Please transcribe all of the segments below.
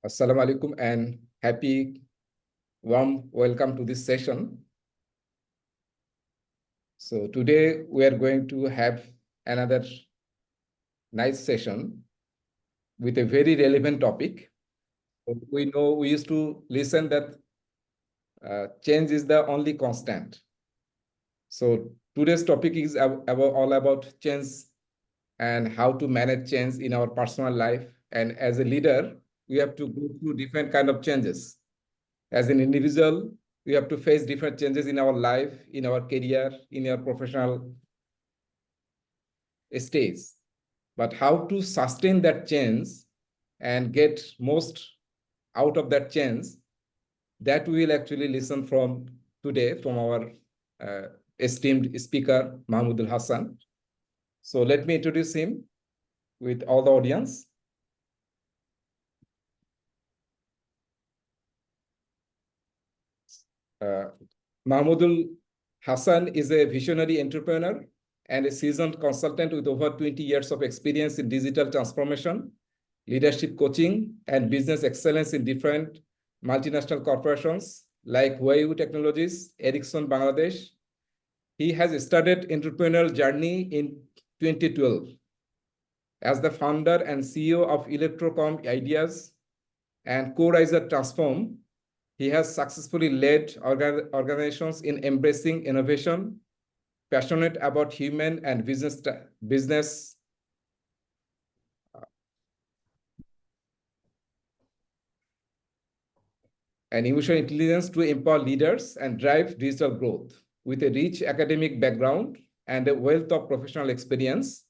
Assalamu alaikum and happy warm welcome to this session. So today we are going to have another nice session with a very relevant topic. We know we used to listen that change is the only constant. So today's topic is all about change and how to manage change in our personal life. And as a leader, we have to go through different kind of changes. As an individual, we have to face different changes in our life, in our career, in our professional stage. But how to sustain that change and get most out of that change, that we will actually listen from today from our esteemed speaker, Mahmoud Hassan. So let me introduce him with all the audience. Mahmoud Hassan is a visionary entrepreneur and a seasoned consultant with over 20 years of experience in digital transformation, leadership coaching, and business excellence in different multinational corporations like Huawei Technologies, Ericsson Bangladesh. He has started entrepreneurial journey in 2012 as the founder and CEO of Electrocom Ideas and co-riser Transform. He has successfully led organizations in embracing innovation, passionate about human and business and emotional intelligence to empower leaders and drive digital growth. With a rich academic background and a wealth of professional experience,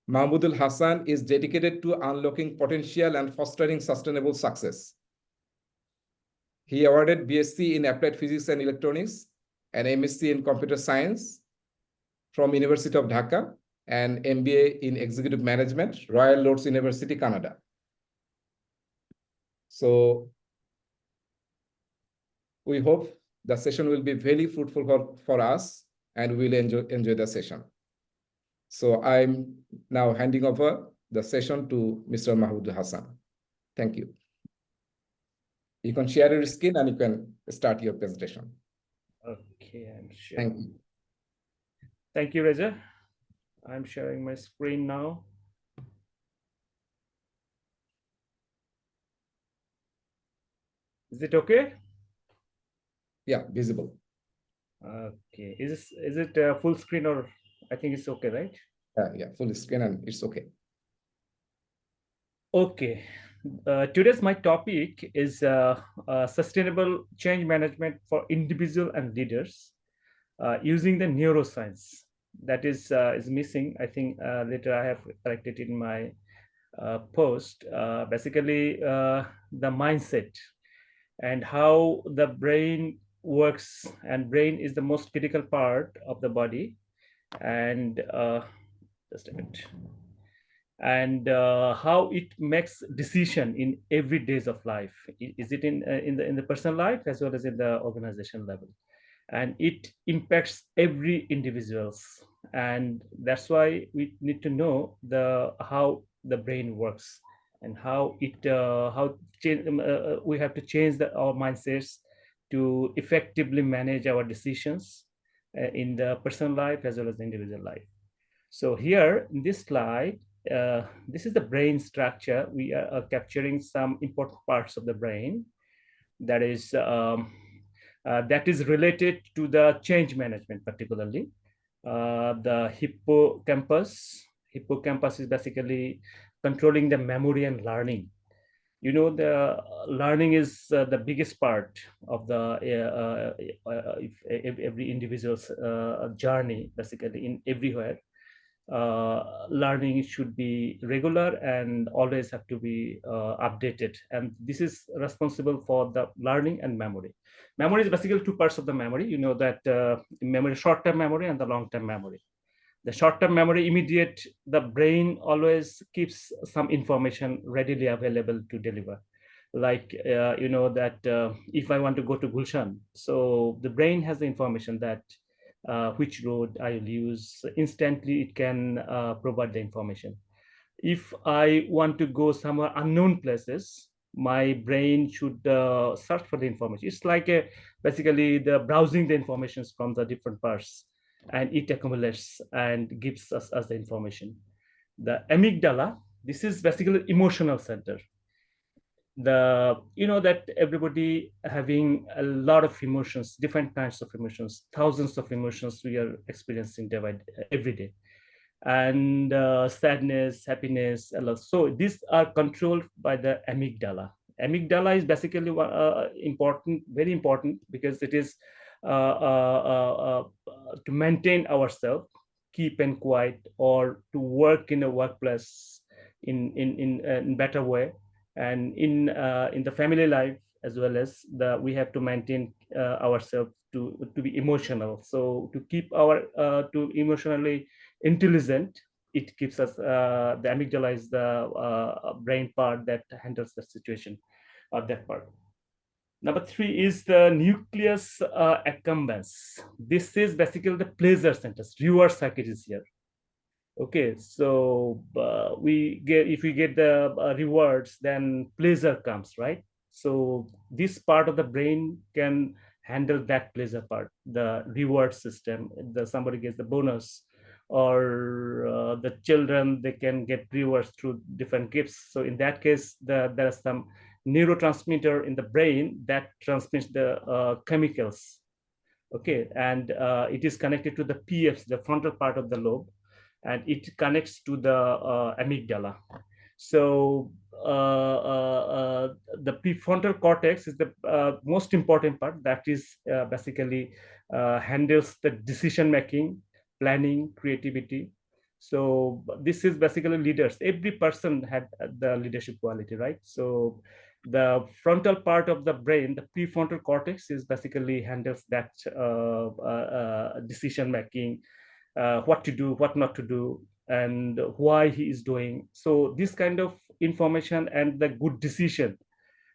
Mahmoud Hassan is dedicated to unlocking potential and fostering sustainable success. He awarded BSc in Applied Physics and Electronics and MSc in Computer Science from University of Dhaka and MBA in Executive Management, Royal Lords University, Canada. So we hope the session will be very fruitful for us and we'll enjoy the session. So I'm now handing over the session to Mr. Mahmoud Hassan. Thank you. You can share your screen and you can start your presentation. Okay, I'm sure. Thank you. Thank you, Reza. I'm sharing my screen now. Is it okay? Yeah, visible. Okay. Is it full screen or I think it's okay, right? Yeah, full screen and it's okay. Okay. Today's my topic is sustainable change management for individual and leaders using the neuroscience. That is missing. I think later I have corrected in my post. Basically, the mindset and how the brain works, and brain is the most critical part of the body. And just a minute. And how it makes decision in every days of life. Is it in the personal life as well as in the organization level, and it impacts every individuals. And that's why we need to know the how the brain works and how it we have to change our mindsets to effectively manage our decisions in the personal life as well as the individual life. So here in this slide, this is the brain structure. We are capturing some important parts of the brain that is related to the change management, particularly the hippocampus. Hippocampus is basically controlling the memory and learning. You know, the learning is the biggest part of the if every individual's journey, basically in everywhere. Learning should be regular and always have to be updated, and this is responsible for the learning and memory. Memory is basically two parts of the memory. You know that memory, short-term memory and the long-term memory. The short-term memory, immediate, the brain always keeps some information readily available to deliver. Like you know that if I want to go to Gulshan, so the brain has the information that which road I will use. Instantly it can provide the information. If I want to go somewhere unknown places, my brain should search for the information. It's like basically the browsing the informations from the different parts, and it accumulates and gives us the information. The amygdala, this is basically emotional center. The that everybody having a lot of emotions, different kinds of emotions, thousands of emotions we are experiencing every day, and sadness, happiness, a lot. So these are controlled by the amygdala. Amygdala is basically important, very important, because it is to maintain ourselves, keep and quiet, or to work in a workplace in better way, and in the family life as well as we have to maintain ourselves to be emotional. So to keep our to emotionally intelligent, it keeps us the amygdala is the brain part that handles the situation of that part. Number three is the nucleus accumbens. This is basically the pleasure centers, reward circuit is here. Okay, so we get, if we get the rewards, then pleasure comes, right? So this part of the brain can handle that pleasure part, the reward system. The somebody gets the bonus, or the children, they can get rewards through different gifts. So in that case, there are some neurotransmitter in the brain that transmits the chemicals. Okay, and it is connected to the PFs, the frontal part of the lobe, and it connects to the amygdala. So the prefrontal cortex is the most important part, that is basically handles the decision making, planning, creativity. So this is basically leaders. Every person had the leadership quality, right? So the frontal part of the brain, the prefrontal cortex, is basically handles that decision making, what to do, what not to do, and why he is doing. So this kind of information and the good decision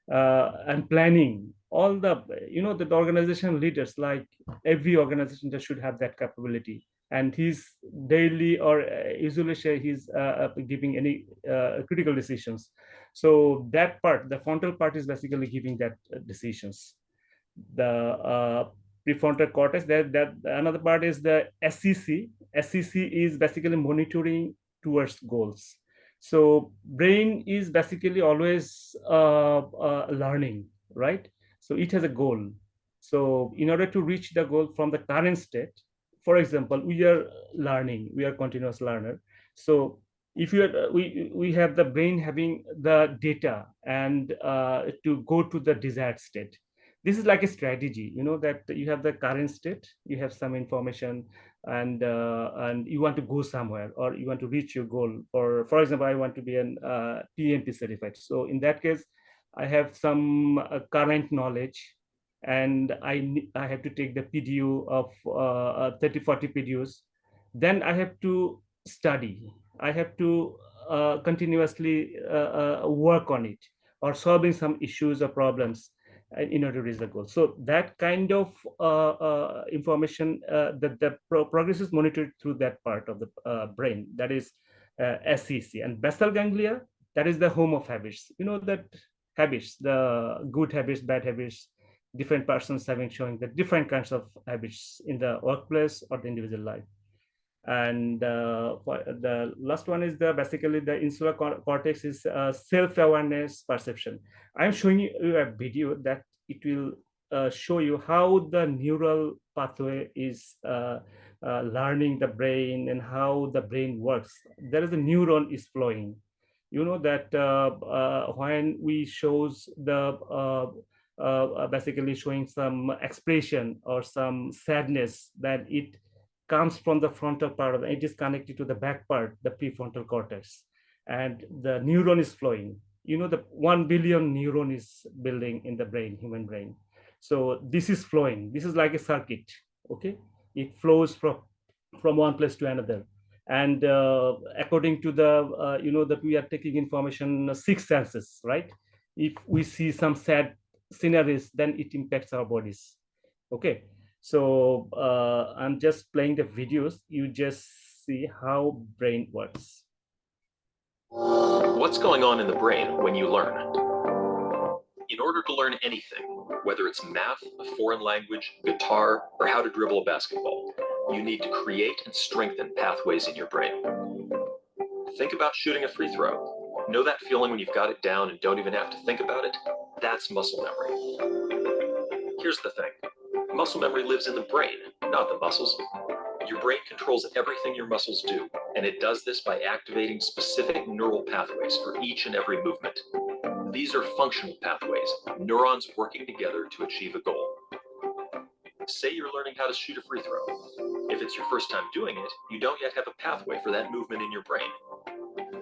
and planning, all the the organization leaders, like every organization that should have that capability. And he's daily or usually he's giving any critical decisions. So that part, the frontal part, is basically giving that decisions. The prefrontal cortex, that another part is the SEC is basically monitoring towards goals. So brain is basically always learning, right? So it has a goal. So in order to reach the goal from the current state, for example, we are learning, we are continuous learner. So if you are, we have the brain having the data and to go to the desired state. This is like a strategy, that you have the current state, you have some information, and you want to go somewhere, or you want to reach your goal. Or for example, I want to be an PMP certified. So in that case, I have some current knowledge, and I have to take the PDU of 30-40 PDUs. Then I have to study, I have to continuously work on it, or solving some issues or problems in order to reach the goal. So that kind of information, that the progress is monitored through that part of the brain, that is SEC. And basal ganglia, that is the home of habits. That habits, the good habits, bad habits, different persons having showing the different kinds of habits in the workplace or the individual life. And the last one is the basically the insular cortex is self-awareness perception. I'm showing you a video that it will show you how the neural pathway is learning the brain and how the brain works. There is a neuron is flowing. That when we shows the basically showing some expression or some sadness, that it comes from the frontal part of it, is connected to the back part, the prefrontal cortex, and the neuron is flowing. The 1 billion neuron is building in the brain, human brain. So this is flowing, this is like a circuit. Okay, it flows from one place to another. And according to the that we are taking information, six senses, right? If we see some sad sceneries, then it impacts our bodies. Okay, so I'm just playing the videos. You just see how brain works. What's going on in the brain when you learn? In order to learn anything, whether it's math, a foreign language, guitar, or how to dribble a basketball, you need to create and strengthen pathways in your brain. Think about shooting a free throw. Know that feeling when you've got it down and don't even have to think about it? That's muscle memory. Here's the thing. Muscle memory lives in the brain, not the muscles. Your brain controls everything your muscles do, and it does this by activating specific neural pathways for each and every movement. These are functional pathways, neurons working together to achieve a goal. Say you're learning how to shoot a free throw. If it's your first time doing it, you don't yet have a pathway for that movement in your brain.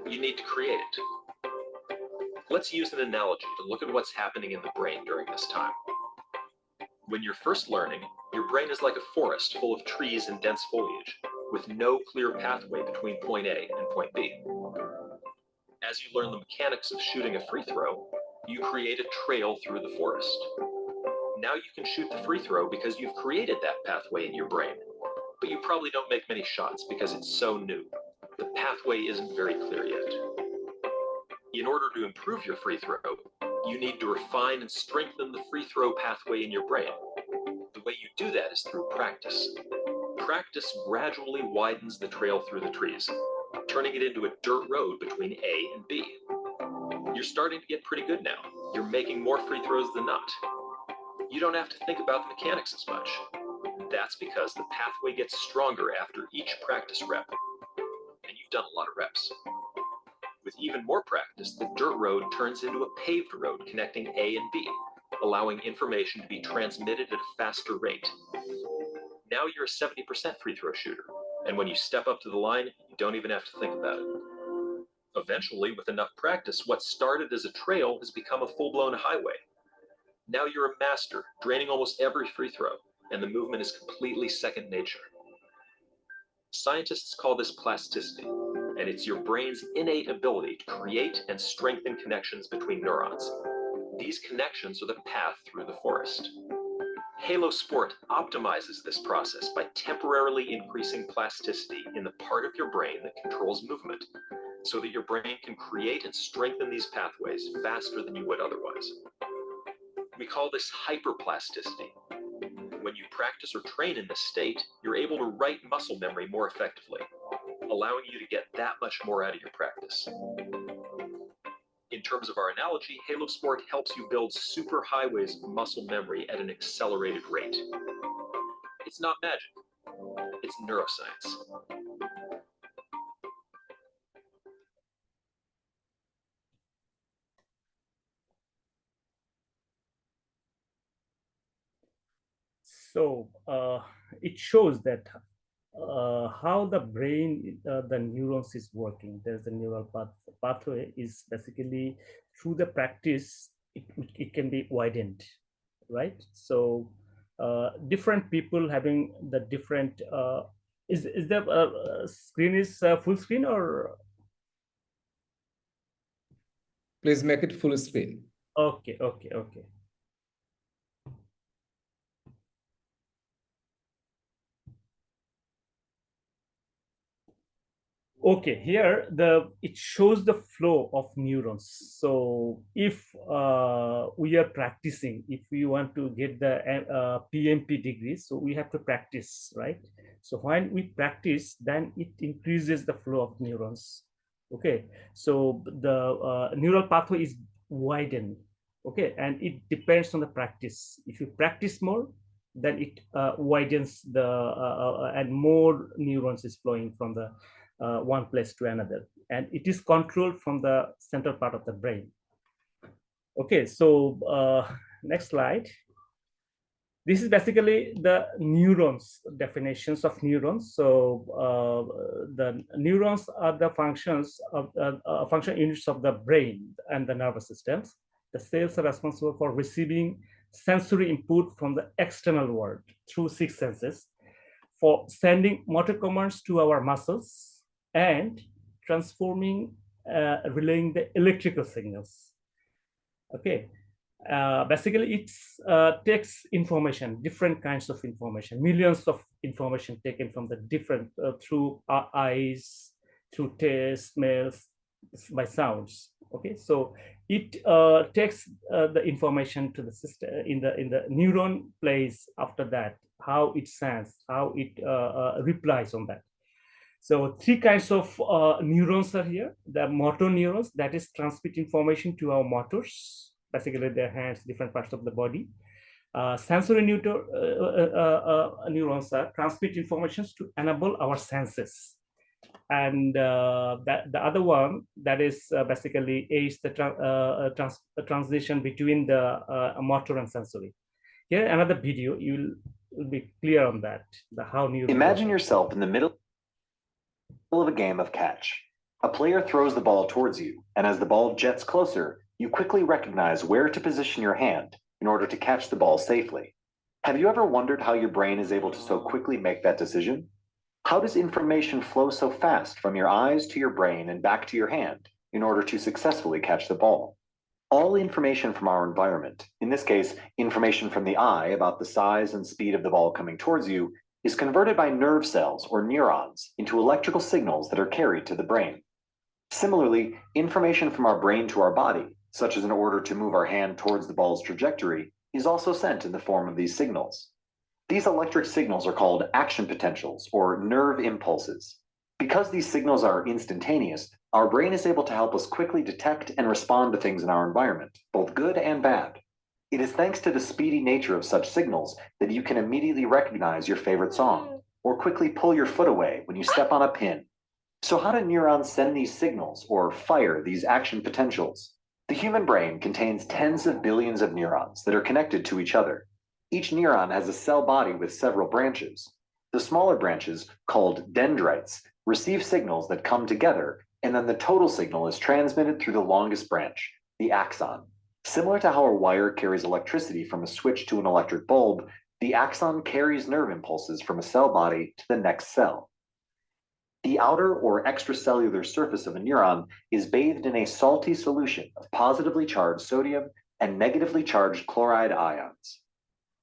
You need to create it. Let's use an analogy to look at what's happening in the brain during this time. When you're first learning, your brain is like a forest full of trees and dense foliage, with no clear pathway between point A and point B. As you learn the mechanics of shooting a free throw, you create a trail through the forest. Now you can shoot the free throw because you've created that pathway in your brain, but you probably don't make many shots because it's so new. The pathway isn't very clear yet. In order to improve your free throw, you need to refine and strengthen the free throw pathway in your brain. The way you do that is through practice. Practice gradually widens the trail through the trees, turning it into a dirt road between A and B. You're starting to get pretty good now. You're making more free throws than not. You don't have to think about the mechanics as much. That's because the pathway gets stronger after each practice rep, and you've done a lot of reps. With even more practice, the dirt road turns into a paved road connecting A and B, allowing information to be transmitted at a faster rate. Now you're a 70% free throw shooter, and when you step up to the line, you don't even have to think about it. Eventually, with enough practice, what started as a trail has become a full-blown highway. Now you're a master, draining almost every free throw, and the movement is completely second nature. Scientists call this plasticity, and it's your brain's innate ability to create and strengthen connections between neurons. These connections are the path through the forest. Halo Sport optimizes this process by temporarily increasing plasticity in the part of your brain that controls movement, so that your brain can create and strengthen these pathways faster than you would otherwise. We call this hyperplasticity. When you practice or train in this state, you're able to write muscle memory more effectively, allowing you to get that much more out of your practice. In terms of our analogy, Halo Sport helps you build superhighways of muscle memory at an accelerated rate. It's not magic, it's neuroscience. So it shows that how the brain, the neurons is working. There's a neural pathway is basically through the practice, it can be widened, right? So different people having the different, is the screen is full screen or? Please make it full screen. Okay. Okay, here it shows the flow of neurons. So if we are practicing, if we want to get the PMP degree, so we have to practice, right? So when we practice, then it increases the flow of neurons. Okay, so the neural pathway is widened. Okay, and it depends on the practice. If you practice more, then it widens the and more neurons is flowing from the one place to another, and it is controlled from the central part of the brain. Okay, so next slide. This is basically the neurons, definitions of neurons. So the neurons are the functions of function units of the brain and the nervous systems. The cells are responsible for receiving sensory input from the external world through six senses, for sending motor commands to our muscles, and transforming, relaying the electrical signals. Okay, basically it takes information, different kinds of information, millions of information taken from the different, through our eyes, through taste, smells, by sounds. Okay, so it takes the information to the system in the neuron plays after that, how it sends, how it replies on that. So three kinds of neurons are here. The motor neurons, that is transmit information to our motors, basically their hands, different parts of the body. Sensory neurons are transmit informations to enable our senses. And the other one, that is basically aids the transition between the motor and sensory. Here, another video, will be clear on that, the how neurons. Imagine yourself in the middle of a game of catch. A player throws the ball towards you, and as the ball jets closer, you quickly recognize where to position your hand in order to catch the ball safely. Have you ever wondered how your brain is able to so quickly make that decision? How does information flow so fast from your eyes to your brain and back to your hand in order to successfully catch the ball? All information from our environment, in this case, information from the eye about the size and speed of the ball coming towards you, is converted by nerve cells or neurons into electrical signals that are carried to the brain. Similarly, information from our brain to our body, such as an order to move our hand towards the ball's trajectory, is also sent in the form of these signals. These electric signals are called action potentials or nerve impulses. Because these signals are instantaneous, our brain is able to help us quickly detect and respond to things in our environment, both good and bad. It is thanks to the speedy nature of such signals that you can immediately recognize your favorite song, or quickly pull your foot away when you step on a pin. So how do neurons send these signals or fire these action potentials? The human brain contains tens of billions of neurons that are connected to each other. Each neuron has a cell body with several branches. The smaller branches, called dendrites, receive signals that come together, and then the total signal is transmitted through the longest branch, the axon. Similar to how a wire carries electricity from a switch to an electric bulb, the axon carries nerve impulses from a cell body to the next cell. The outer or extracellular surface of a neuron is bathed in a salty solution of positively charged sodium and negatively charged chloride ions.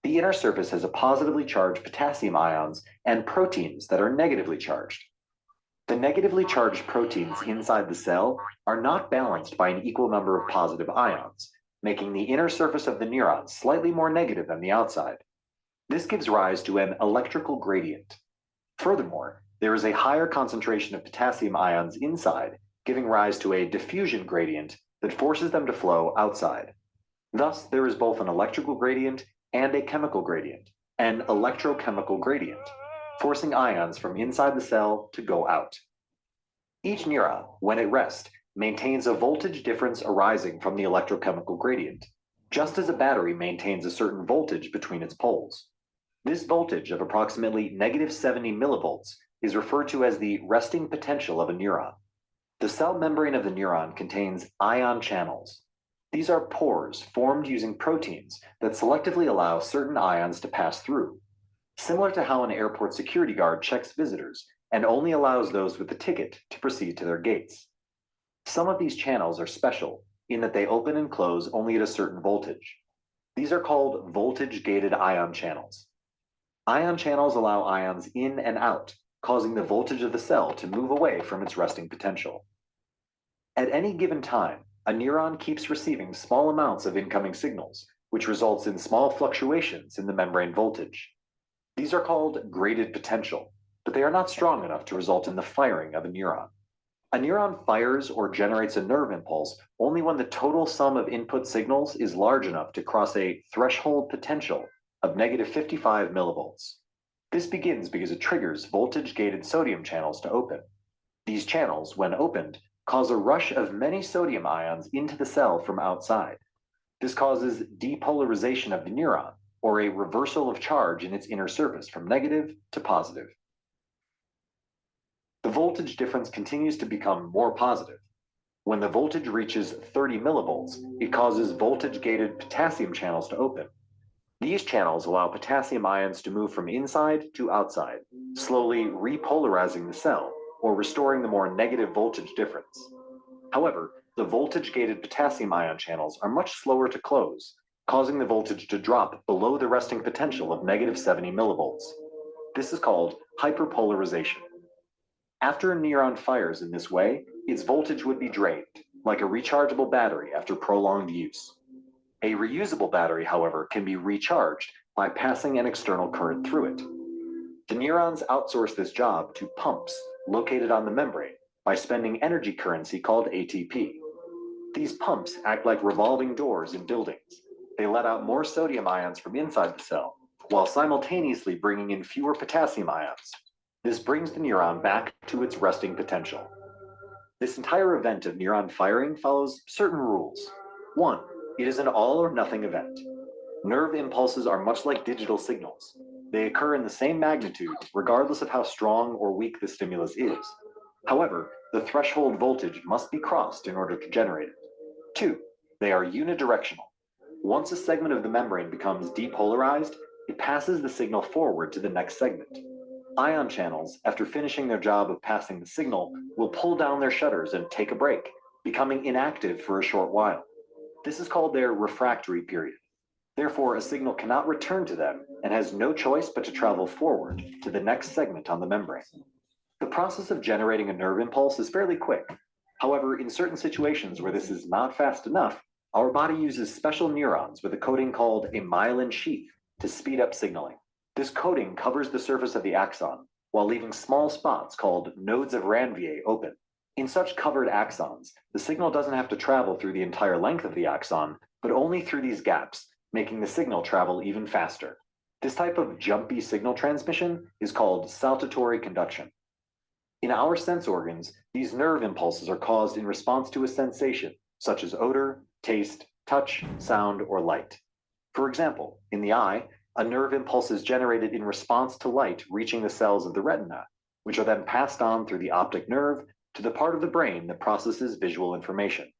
The inner surface has a positively charged potassium ions and proteins that are negatively charged. The negatively charged proteins inside the cell are not balanced by an equal number of positive ions, making the inner surface of the neuron slightly more negative than the outside. This gives rise to an electrical gradient. Furthermore, there is a higher concentration of potassium ions inside, giving rise to a diffusion gradient that forces them to flow outside. Thus, there is both an electrical gradient and a chemical gradient, an electrochemical gradient, forcing ions from inside the cell to go out. Each neuron, when at rest, maintains a voltage difference arising from the electrochemical gradient, just as a battery maintains a certain voltage between its poles. This voltage of approximately -70 millivolts is referred to as the resting potential of a neuron. The cell membrane of the neuron contains ion channels. These are pores formed using proteins that selectively allow certain ions to pass through, similar to how an airport security guard checks visitors and only allows those with the ticket to proceed to their gates. Some of these channels are special in that they open and close only at a certain voltage. These are called voltage-gated ion channels. Ion channels allow ions in and out, causing the voltage of the cell to move away from its resting potential. At any given time, a neuron keeps receiving small amounts of incoming signals, which results in small fluctuations in the membrane voltage. These are called graded potential, but they are not strong enough to result in the firing of a neuron. A neuron fires or generates a nerve impulse only when the total sum of input signals is large enough to cross a threshold potential of -55 millivolts. This begins because it triggers voltage-gated sodium channels to open. These channels, when opened, cause a rush of many sodium ions into the cell from outside. This causes depolarization of the neuron, or a reversal of charge in its inner surface from negative to positive. The voltage difference continues to become more positive. When the voltage reaches 30 millivolts, it causes voltage-gated potassium channels to open. These channels allow potassium ions to move from inside to outside, slowly repolarizing the cell, or restoring the more negative voltage difference. However, the voltage-gated potassium ion channels are much slower to close, causing the voltage to drop below the resting potential of -70 millivolts. This is called hyperpolarization. After a neuron fires in this way, its voltage would be drained, like a rechargeable battery after prolonged use. A reusable battery, however, can be recharged by passing an external current through it. The neurons outsource this job to pumps located on the membrane by spending energy currency called ATP. These pumps act like revolving doors in buildings. They let out more sodium ions from inside the cell, while simultaneously bringing in fewer potassium ions. This brings the neuron back to its resting potential. This entire event of neuron firing follows certain rules. 1. It is an all or nothing event. Nerve impulses are much like digital signals. They occur in the same magnitude, regardless of how strong or weak the stimulus is. However, the threshold voltage must be crossed in order to generate it. 2. They are unidirectional. Once a segment of the membrane becomes depolarized, it passes the signal forward to the next segment. Ion channels, after finishing their job of passing the signal, will pull down their shutters and take a break, becoming inactive for a short while. This is called their refractory period. Therefore, a signal cannot return to them and has no choice but to travel forward to the next segment on the membrane. The process of generating a nerve impulse is fairly quick. However, in certain situations where this is not fast enough, our body uses special neurons with a coating called a myelin sheath to speed up signaling. This coating covers the surface of the axon, while leaving small spots called nodes of Ranvier open. In such covered axons, the signal doesn't have to travel through the entire length of the axon, but only through these gaps, making the signal travel even faster. This type of jumpy signal transmission is called saltatory conduction. In our sense organs, these nerve impulses are caused in response to a sensation, such as odor, taste, touch, sound, or light. For example, in the eye, a nerve impulse is generated in response to light reaching the cells of the retina, which are then passed on through the optic nerve to the part of the brain that processes visual information.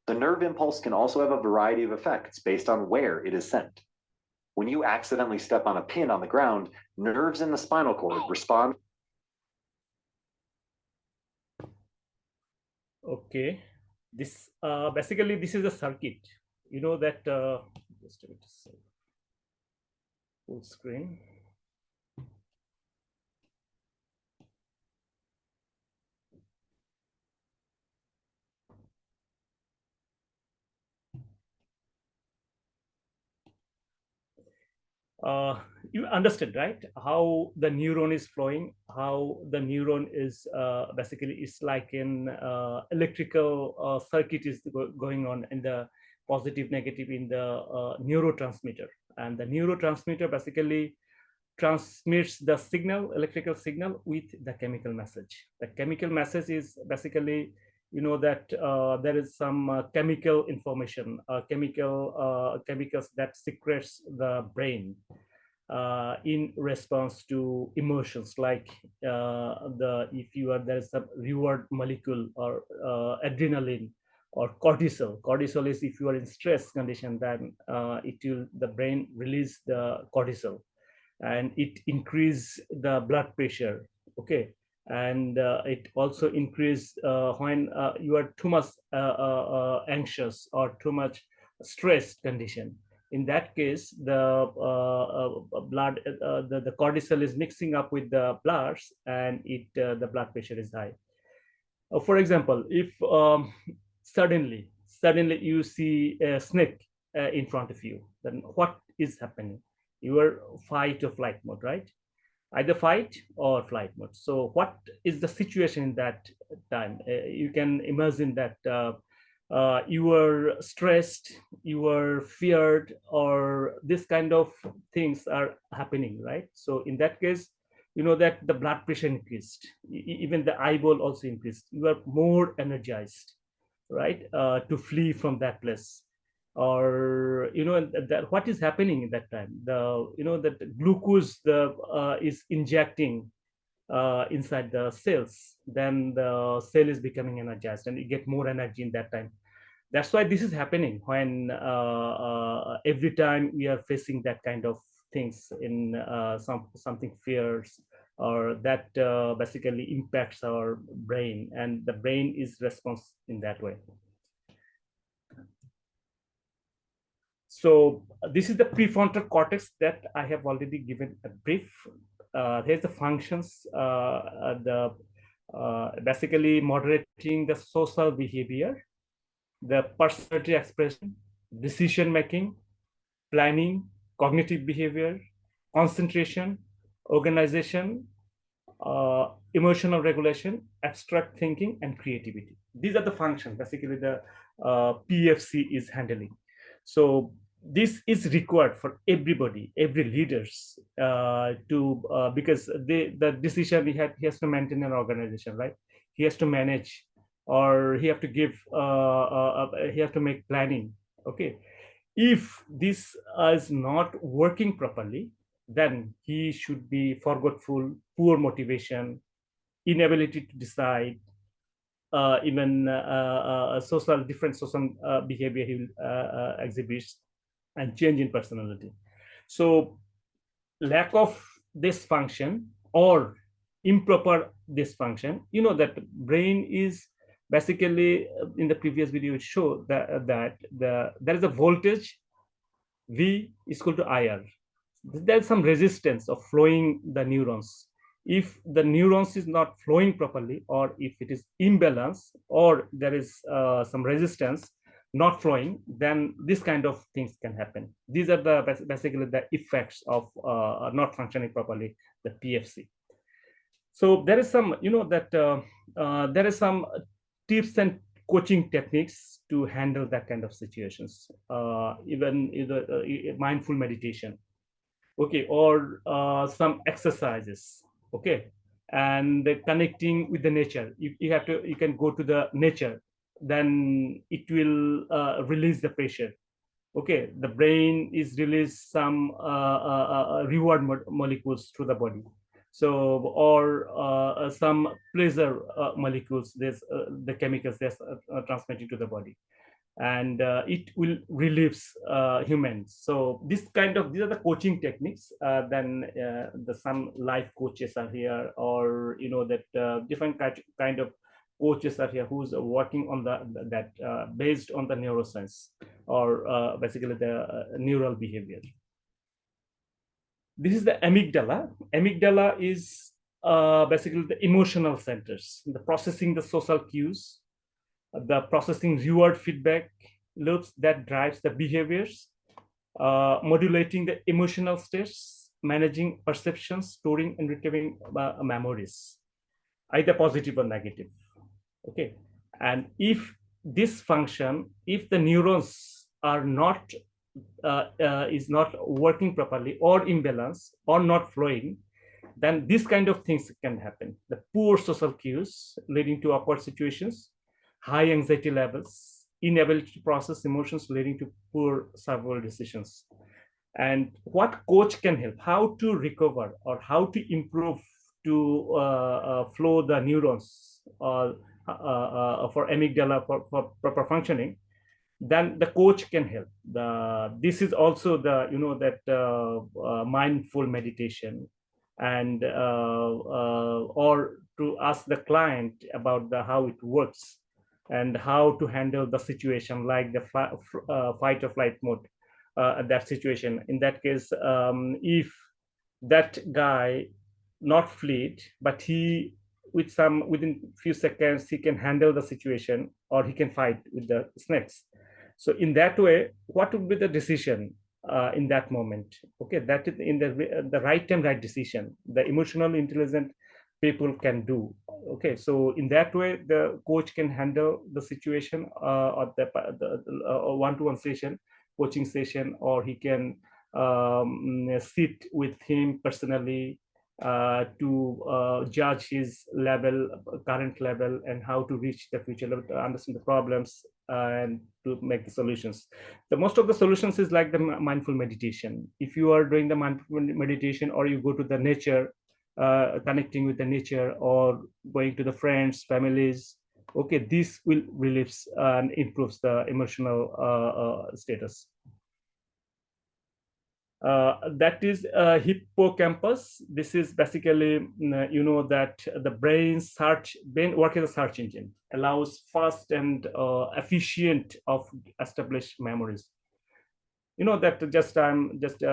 The nerve impulse can also have a variety of effects based on where it is sent. When you accidentally step on a pin on the ground, nerves in the spinal cord respond. Okay, this basically this is a circuit. You know that just a minute, full screen. You understand, right? How the neuron is flowing, how the neuron is basically is like an electrical circuit is going on in the positive, negative in the neurotransmitter, and the neurotransmitter basically transmits the signal, electrical signal, with the chemical message. The chemical message is basically, you know, that there is some chemical information, chemicals that secretes the brain in response to emotions, like if you are there's some reward molecule or adrenaline or cortisol. Cortisol is if you are in stress condition, then the brain release the cortisol, and it increase the blood pressure. Okay, and it also increase when you are too much anxious or too much stressed condition. In that case, the the cortisol is mixing up with the bloods, and the blood pressure is high. For example, if suddenly you see a snake in front of you, then what is happening? You are fight or flight mode, right? Either fight or flight mode. So what is the situation in that time? You can imagine that you were stressed, you were feared, or this kind of things are happening, right? So in that case, you know that the blood pressure increased, even the eyeball also increased. You are more energized, right, to flee from that place. Or you know that what is happening in that time, the you know that glucose is injecting inside the cells, then the cell is becoming energized and you get more energy in that time. That's why this is happening when every time we are facing that kind of things in something fears, or that basically impacts our brain, and the brain is response in that way. So this is the prefrontal cortex that I have already given a brief. Here's the functions. The basically moderating the social behavior, the personality expression, decision making, planning, cognitive behavior, concentration, organization, emotional regulation, abstract thinking, and creativity. These are the functions basically the PFC is handling. So this is required for everybody, every leaders to because the decision he has to maintain an organization, right? He has to manage, or he have to give he have to make planning. Okay, if this is not working properly, then he should be forgetful, poor motivation, inability to decide, even social different social behavior he will exhibits, and change in personality. So lack of this function or improper dysfunction, you know that brain is basically in the previous video it showed that there is a voltage V is equal to IR. There's some resistance of flowing the neurons. If the neurons is not flowing properly, or if it is imbalance, or there is some resistance not flowing, then this kind of things can happen. These are the basically the effects of not functioning properly, the PFC. So there is some, you know, that there is some tips and coaching techniques to handle that kind of situations, even either mindful meditation, okay, or some exercises, okay, and connecting with the nature. You have to, you can go to the nature, then it will release the pressure. Okay, the brain is release some reward molecules through the body. So, or some pleasure molecules, there's the chemicals that's transmitting to the body, and it will relieve humans. So this kind of, these are the coaching techniques. Then the some life coaches are here, or you know that different kind of coaches are here who's working on that based on the neuroscience, or basically the neural behavior. This is the amygdala. Amygdala is basically the emotional centers, the processing the social cues, the processing reward feedback loops that drives the behaviors, modulating the emotional states, managing perceptions, storing and retrieving memories, either positive or negative. Okay, and if this function, if the neurons are not is not working properly, or imbalance, or not flowing, then this kind of things can happen. The poor social cues leading to awkward situations, high anxiety levels, inability to process emotions leading to poor survival decisions. And what coach can help, how to recover or how to improve to flow the neurons for amygdala for proper functioning, then the coach can help. This is also the, you know, that mindful meditation, and or to ask the client about how it works and how to handle the situation, like the fight or flight mode, that situation. In that case, if that guy not fleet, but he within few seconds he can handle the situation, or he can fight with the snakes. So in that way, what would be the decision in that moment? Okay, that is in the right time, right decision. The emotional intelligent people can do. Okay, so in that way, the coach can handle the situation, or the one-to-one session, coaching session, or he can sit with him personally to judge his level, current level, and how to reach the future level, to understand the problems and to make the solutions. The most of the solutions is like the mindful meditation. If you are doing the mindful meditation, or you go to the nature, connecting with the nature, or going to the friends, families, okay, this will relieve and improves the emotional status. That is hippocampus. This is basically, you know, that the brain work as a search engine, allows fast and efficient of established memories. you know that just I'm just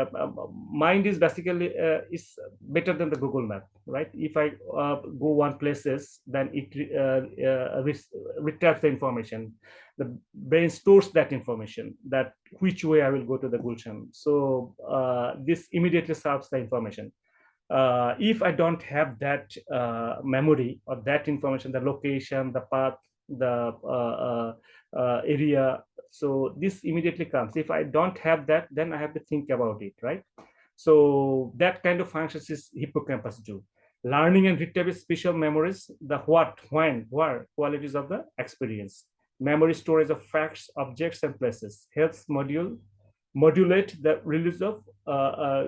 mind is basically is better than the Google map, right? If I go one places, then it retrieves the information. The brain stores that information, that which way I will go to the Gulshan. So this immediately serves the information. If I don't have that memory or that information, the location, the path, the area, so this immediately comes. If I don't have that, then I have to think about it, right? So that kind of functions is hippocampus do. Learning and retrieving special memories, the what, when, where qualities of the experience. Memory storage of facts, objects, and places helps modulate the release of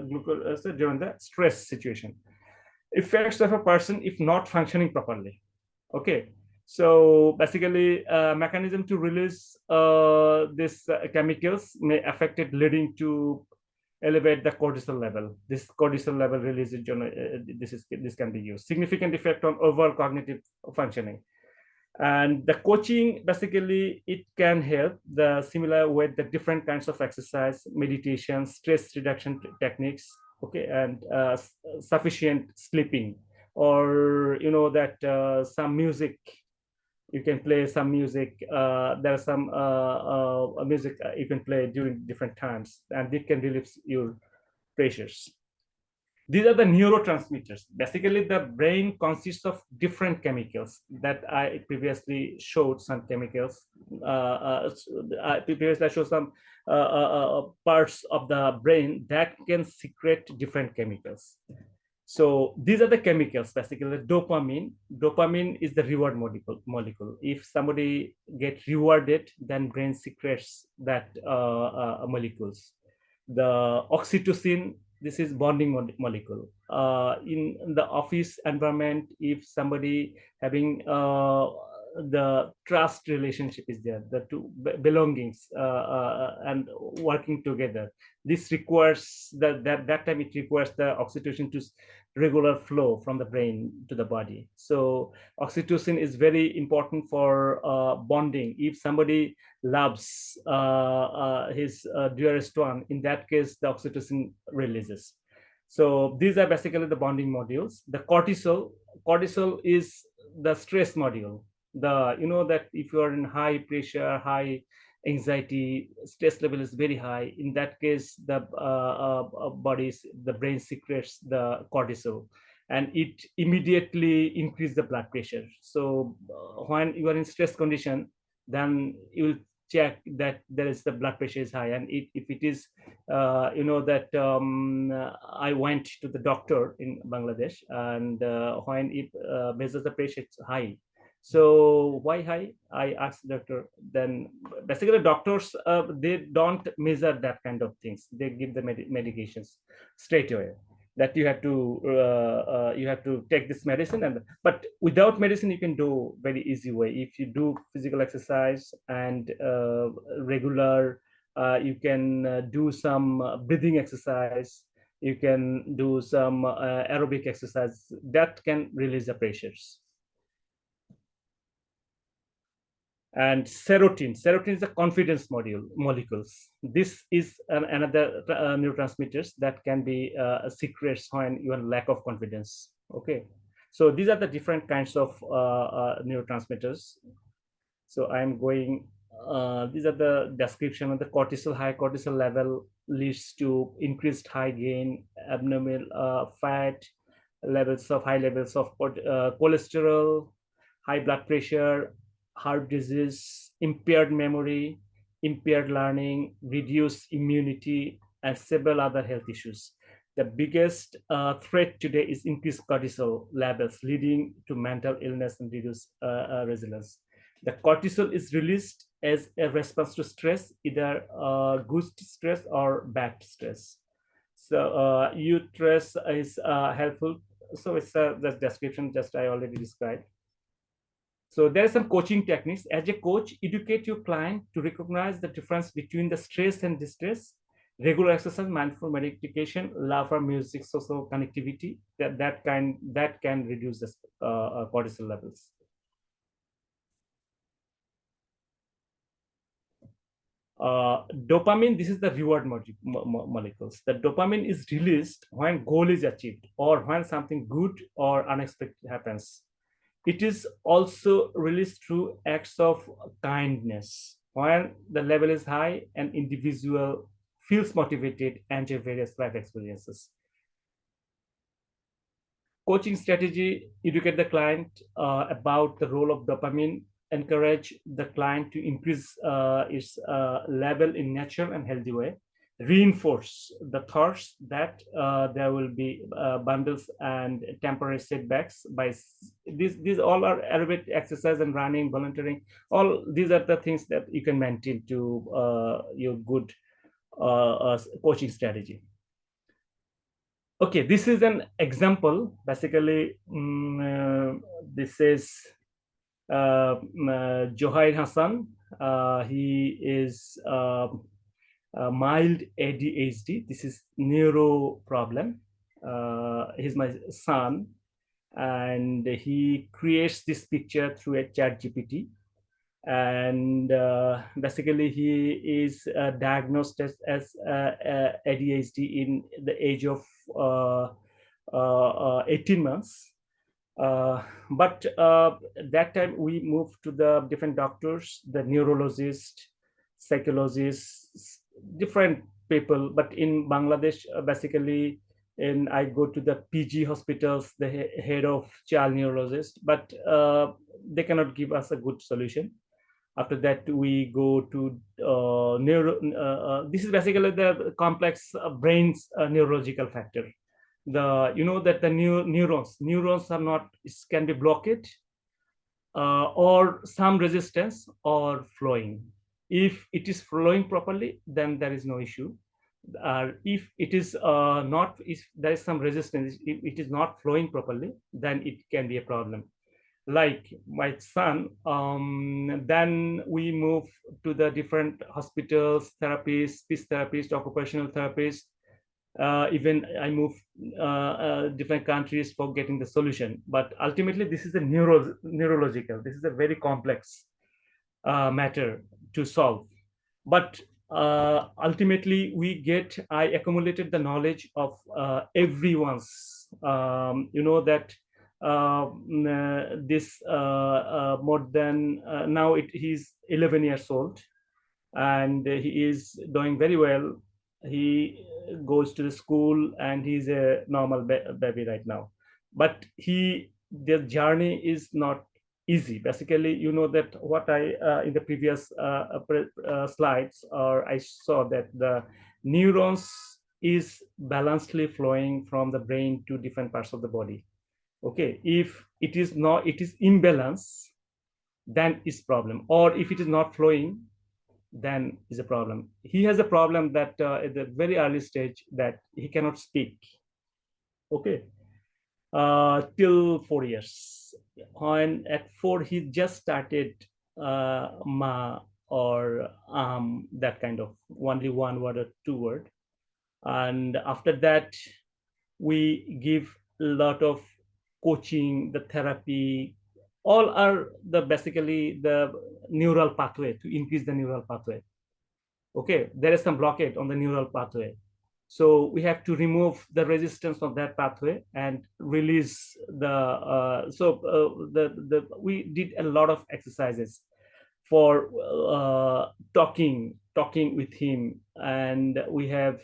glucose during the stress situation. Effects of a person if not functioning properly. Okay, so basically, mechanism to release these chemicals may affect it, leading to elevate the cortisol level. This cortisol level release is this can be used. Significant effect on overall cognitive functioning. And the coaching, basically, it can help the similar with the different kinds of exercise, meditation, stress reduction techniques, okay, and sufficient sleeping, or you know that some music, you can play some music. There are some music you can play during different times, and it can relieve your pressures. These are the neurotransmitters. Basically, the brain consists of different chemicals that I previously showed some chemicals. Previously, I showed some parts of the brain that can secrete different chemicals. So these are the chemicals, basically the dopamine. Dopamine is the reward molecule. If somebody gets rewarded, then brain secretes that molecules. The oxytocin, this is bonding molecule. In the office environment, if somebody having the trust relationship is there, the two belongings and working together, this requires that time it requires the oxytocin to regular flow from the brain to the body. So oxytocin is very important for bonding. If somebody loves his dearest one, in that case the oxytocin releases. So these are basically the bonding modules. The cortisol is the stress module. The, you know that if you are in high pressure, high anxiety, stress level is very high, in that case the the brain secretes the cortisol, and it immediately increase the blood pressure. So when you are in stress condition, then you will check that there is the blood pressure is high, and if it is you know that I went to the doctor in Bangladesh, and when it measures the pressure, it's high. So why high? I asked the doctor. Then basically doctors, they don't measure that kind of things. They give the medications straight away, that you have to take this medicine. And but without medicine you can do very easy way. If you do physical exercise and regular, you can do some breathing exercise, you can do some aerobic exercise that can release the pressures. And serotonin is a confidence molecules. This is another neurotransmitters that can be secrets when you have lack of confidence. Okay, so these are the different kinds of neurotransmitters. So I'm going, these are the description of the cortisol. High cortisol level leads to increased high gain, abnormal fat, high levels of cholesterol, high blood pressure, heart disease, impaired memory, impaired learning, reduced immunity, and several other health issues. The biggest threat today is increased cortisol levels, leading to mental illness and reduced resilience. The cortisol is released as a response to stress, either good stress or bad stress. So stress is helpful. So it's the description just I already described. So there are some coaching techniques. As a coach, educate your client to recognize the difference between the stress and distress. Regular exercise, mindful meditation, love for music, social connectivity, that can reduce the cortisol levels. Dopamine, this is the reward molecules. The dopamine is released when goal is achieved or when something good or unexpected happens. It is also released through acts of kindness. When the level is high, an individual feels motivated and enjoy various life experiences. Coaching strategy: educate the client about the role of dopamine, encourage the client to increase its level in natural and healthy way, reinforce the thoughts that there will be bundles and temporary setbacks by these all are aerobic exercise and running, volunteering. All these are the things that you can maintain to your good coaching strategy. Okay, this is an example. Basically, this is Johai Hassan. He is mild ADHD. This is neuro problem. He's my son, and he creates this picture through a chat GPT. And basically he is diagnosed as ADHD in the age of 18 months. But that time we moved to the different doctors, the neurologist, psychologists, different people. But in Bangladesh, basically, and I go to the PG hospitals, the head of child neurologist, but they cannot give us a good solution. After that, we go to this is basically the complex brain's neurological factor. You know that the neurons are not, can be blocked or some resistance or flowing. If it is flowing properly, then there is no issue. If it is not, if there is some resistance, if it is not flowing properly, then it can be a problem. Like my son, then we move to the different hospitals, therapists, speech therapists, occupational therapists. Even I move different countries for getting the solution. But ultimately, this is a neurological. This is a very complex matter to solve. But ultimately, I accumulated the knowledge of everyone's. You know that this more than now he's 11 years old, and he is doing very well. He goes to the school and he's a normal baby right now. But the journey is not easy. Basically, you know that what I in the previous slides, or I saw that the neurons is balancedly flowing from the brain to different parts of the body. Okay, if it is not, it is imbalance, then is problem. Or if it is not flowing, then is a problem. He has a problem that at the very early stage that he cannot speak. Okay, till 4 years. When at 4 he just started ma or that kind of only one word or two word, and after that we give a lot of coaching, the therapy, all are the basically the neural pathway to increase the neural pathway. Okay, there is some blockade on the neural pathway. So we have to remove the resistance of that pathway and release the, we did a lot of exercises for talking with him, and we have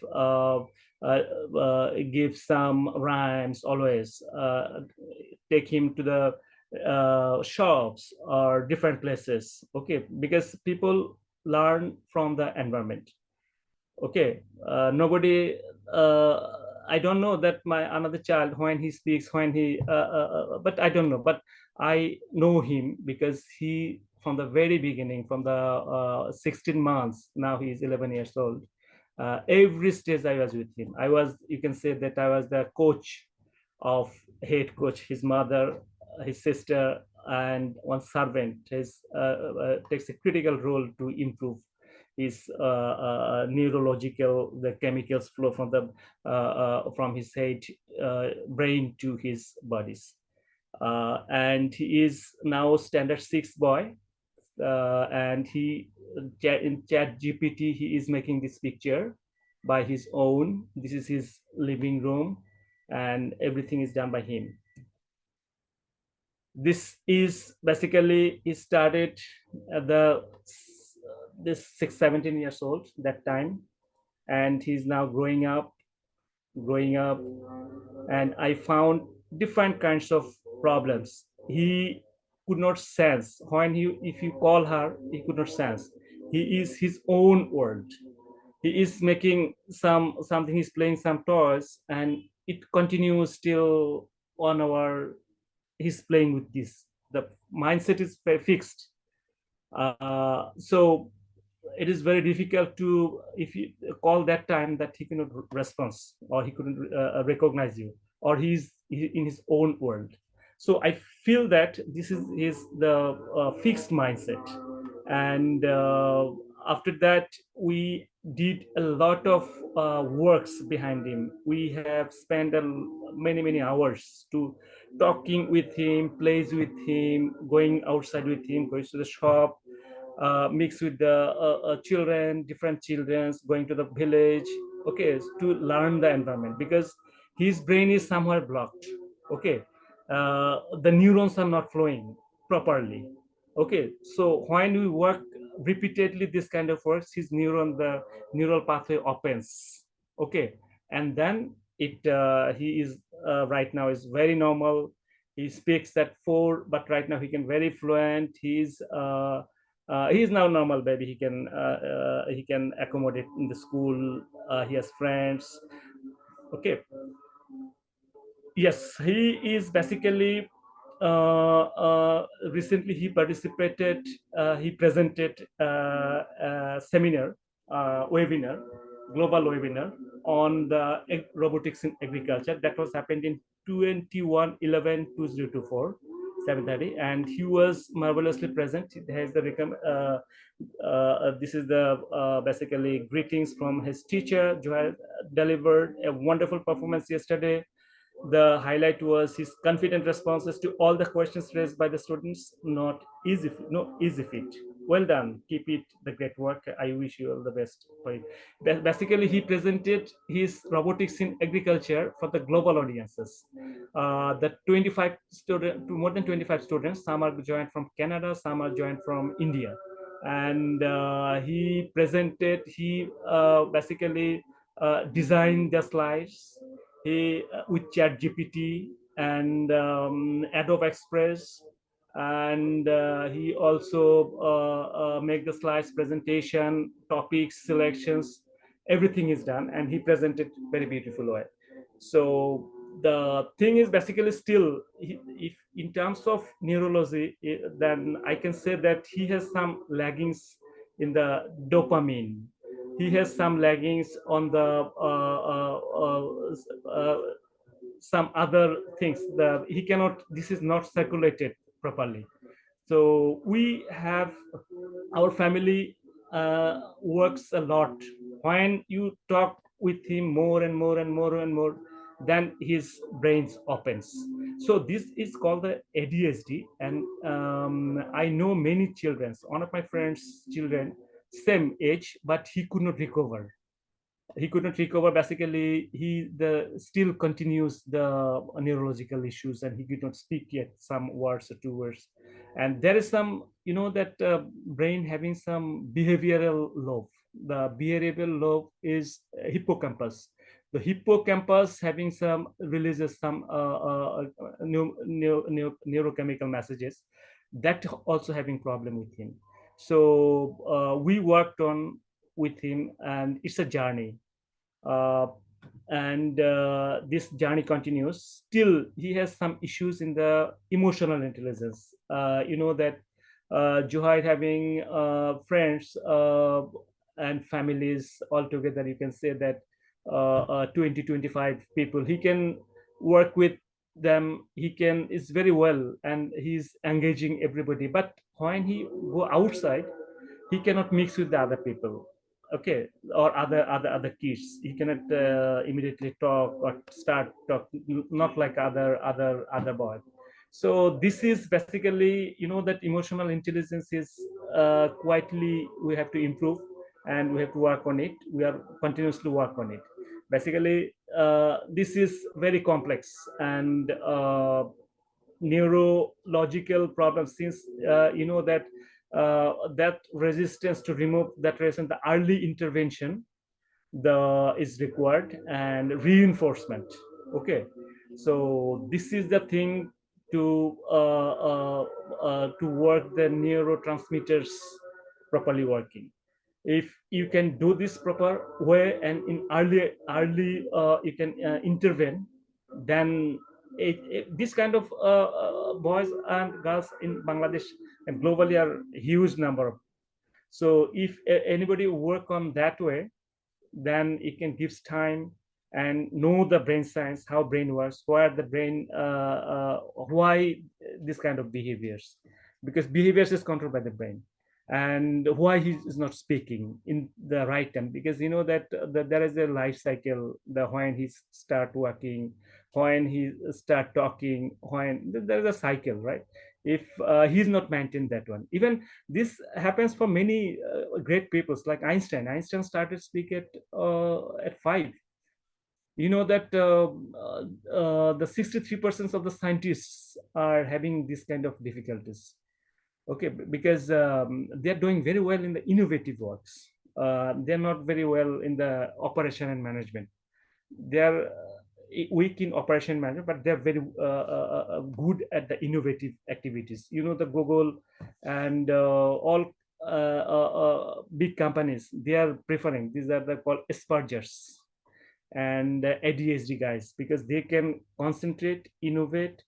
give some rhymes always, take him to the shops or different places. Okay, because people learn from the environment. Okay, nobody, I don't know that my another child, when he speaks, when he but I don't know, but I know him because he, from the very beginning, from the 16 months, now he is 11 years old, every stage I was with him. I was, you can say that I was the coach of head coach, his mother, his sister, and one servant takes a critical role to improve his neurological, the chemicals flow from the from his head, brain to his bodies. And he is now standard 6 boy, and in chat GPT he is making this picture by his own. This is his living room, and everything is done by him. This is basically, he started at this 17 years old that time, and he's now growing up, and I found different kinds of problems. He could not sense when if you call her, he could not sense. He is his own world. He is making something. He's playing some toys, and it continues till 1 hour. He's playing with this. The mindset is fixed. So it is very difficult to, if you call that time, that he cannot respond, or he couldn't recognize you, or he's in his own world. So I feel that this is the fixed mindset. And after that, we did a lot of works behind him. We have spent many hours to talking with him, plays with him, going outside with him, going to the shop, mix with the children, different children, going to the village, okay, to learn the environment, because his brain is somewhere blocked. Okay, the neurons are not flowing properly. Okay, so when we work repeatedly this kind of works, the neural pathway opens. Okay, and then he is right now is very normal. He speaks at 4, but right now he can very fluent. He's now normal baby. He can accommodate in the school. He has friends. Okay. Yes, he is basically recently he presented a seminar, webinar, global webinar on the robotics in agriculture. That was happened in 21/11/2024, 7:30, and he was marvelously present. He has the this is the basically greetings from his teacher. Joel delivered a wonderful performance yesterday. The highlight was his confident responses to all the questions raised by the students. Not easy, no easy feat. Well done. Keep it the great work. I wish you all the best for it. Basically, he presented his robotics in agriculture for the global audiences. The 25 student, more than 25 students. Some are joined from Canada, some are joined from India, and he presented. He basically designed the slides. He with chat GPT and Adobe Express, and he also make the slides, presentation, topics, selections, everything is done, and he presented very beautiful way. So the thing is basically still, if in terms of neurology, then I can say that he has some laggings in the dopamine. He has some laggings on the some other things. He cannot, this is not circulated properly. So we have, our family works a lot. When you talk with him more and more and more and more, then his brains opens. So this is called the ADHD. And I know many children, one of my friends children, same age, but he could not recover. He could not recover. Basically, he the still continues the neurological issues, and he could not speak yet some words or 2 words. And there is some, that brain having some behavioral lobe. The behavioral lobe is hippocampus. The hippocampus having some releases some neurochemical messages, that also having problem with him. So we worked on with him, and it's a journey. uh, and this journey continues. Still, he has some issues in the emotional intelligence. That Juhaid having friends and families all together, you can say that 20 25 people, he can work with them. He can, is very well, and he's engaging everybody. But when he go outside, he cannot mix with the other people. Okay, or other kids. He cannot immediately talk or start talk, not like other boy. So this is basically, that emotional intelligence is quietly we have to improve, and we have to work on it. We are continuously work on it. Basically, this is very complex and neurological problems, since that that resistance to remove that resistance, the early intervention the is required, and reinforcement. Okay, so this is the thing to work the neurotransmitters properly working. If you can do this proper way, and in early you can intervene, then this kind of boys and girls in Bangladesh and globally are huge number. So if anybody work on that way, then it can gives time and know the brain science, how brain works, where the brain why this kind of behaviors, because behaviors is controlled by the brain, and why he is not speaking in the right time, because that there is a life cycle, the when he start working, when he start talking, when there is a cycle, right? If he's not maintained that one, even this happens for many great peoples like Einstein started speak at 5. You know that the 63% of the scientists are having this kind of difficulties. Okay, because they're doing very well in the innovative works. They're not very well in the operation and management. They're weak in operation management, but they're very good at the innovative activities. The Google and all big companies, they are preferring, these are the called Aspergers and ADHD guys, because they can concentrate, innovate,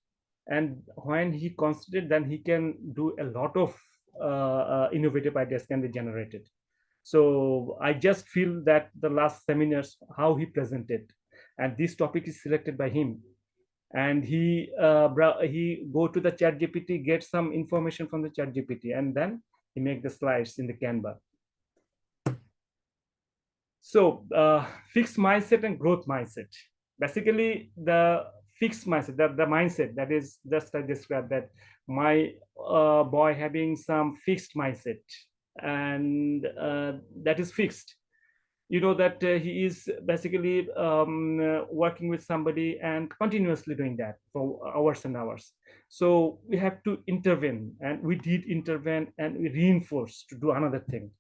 and when he concentrates, then he can do a lot of innovative ideas can be generated. So I just feel that the last seminars, how he presented, and this topic is selected by him, and he go to the chat GPT, get some information from the chat GPT, and then he make the slides in the Canva. So fixed mindset and growth mindset. Basically, the fixed mindset, the mindset that is just I described, that my boy having some fixed mindset, and that is fixed. That he is basically working with somebody and continuously doing that for hours and hours. So we have to intervene, and we did intervene, and we reinforce to do another thing,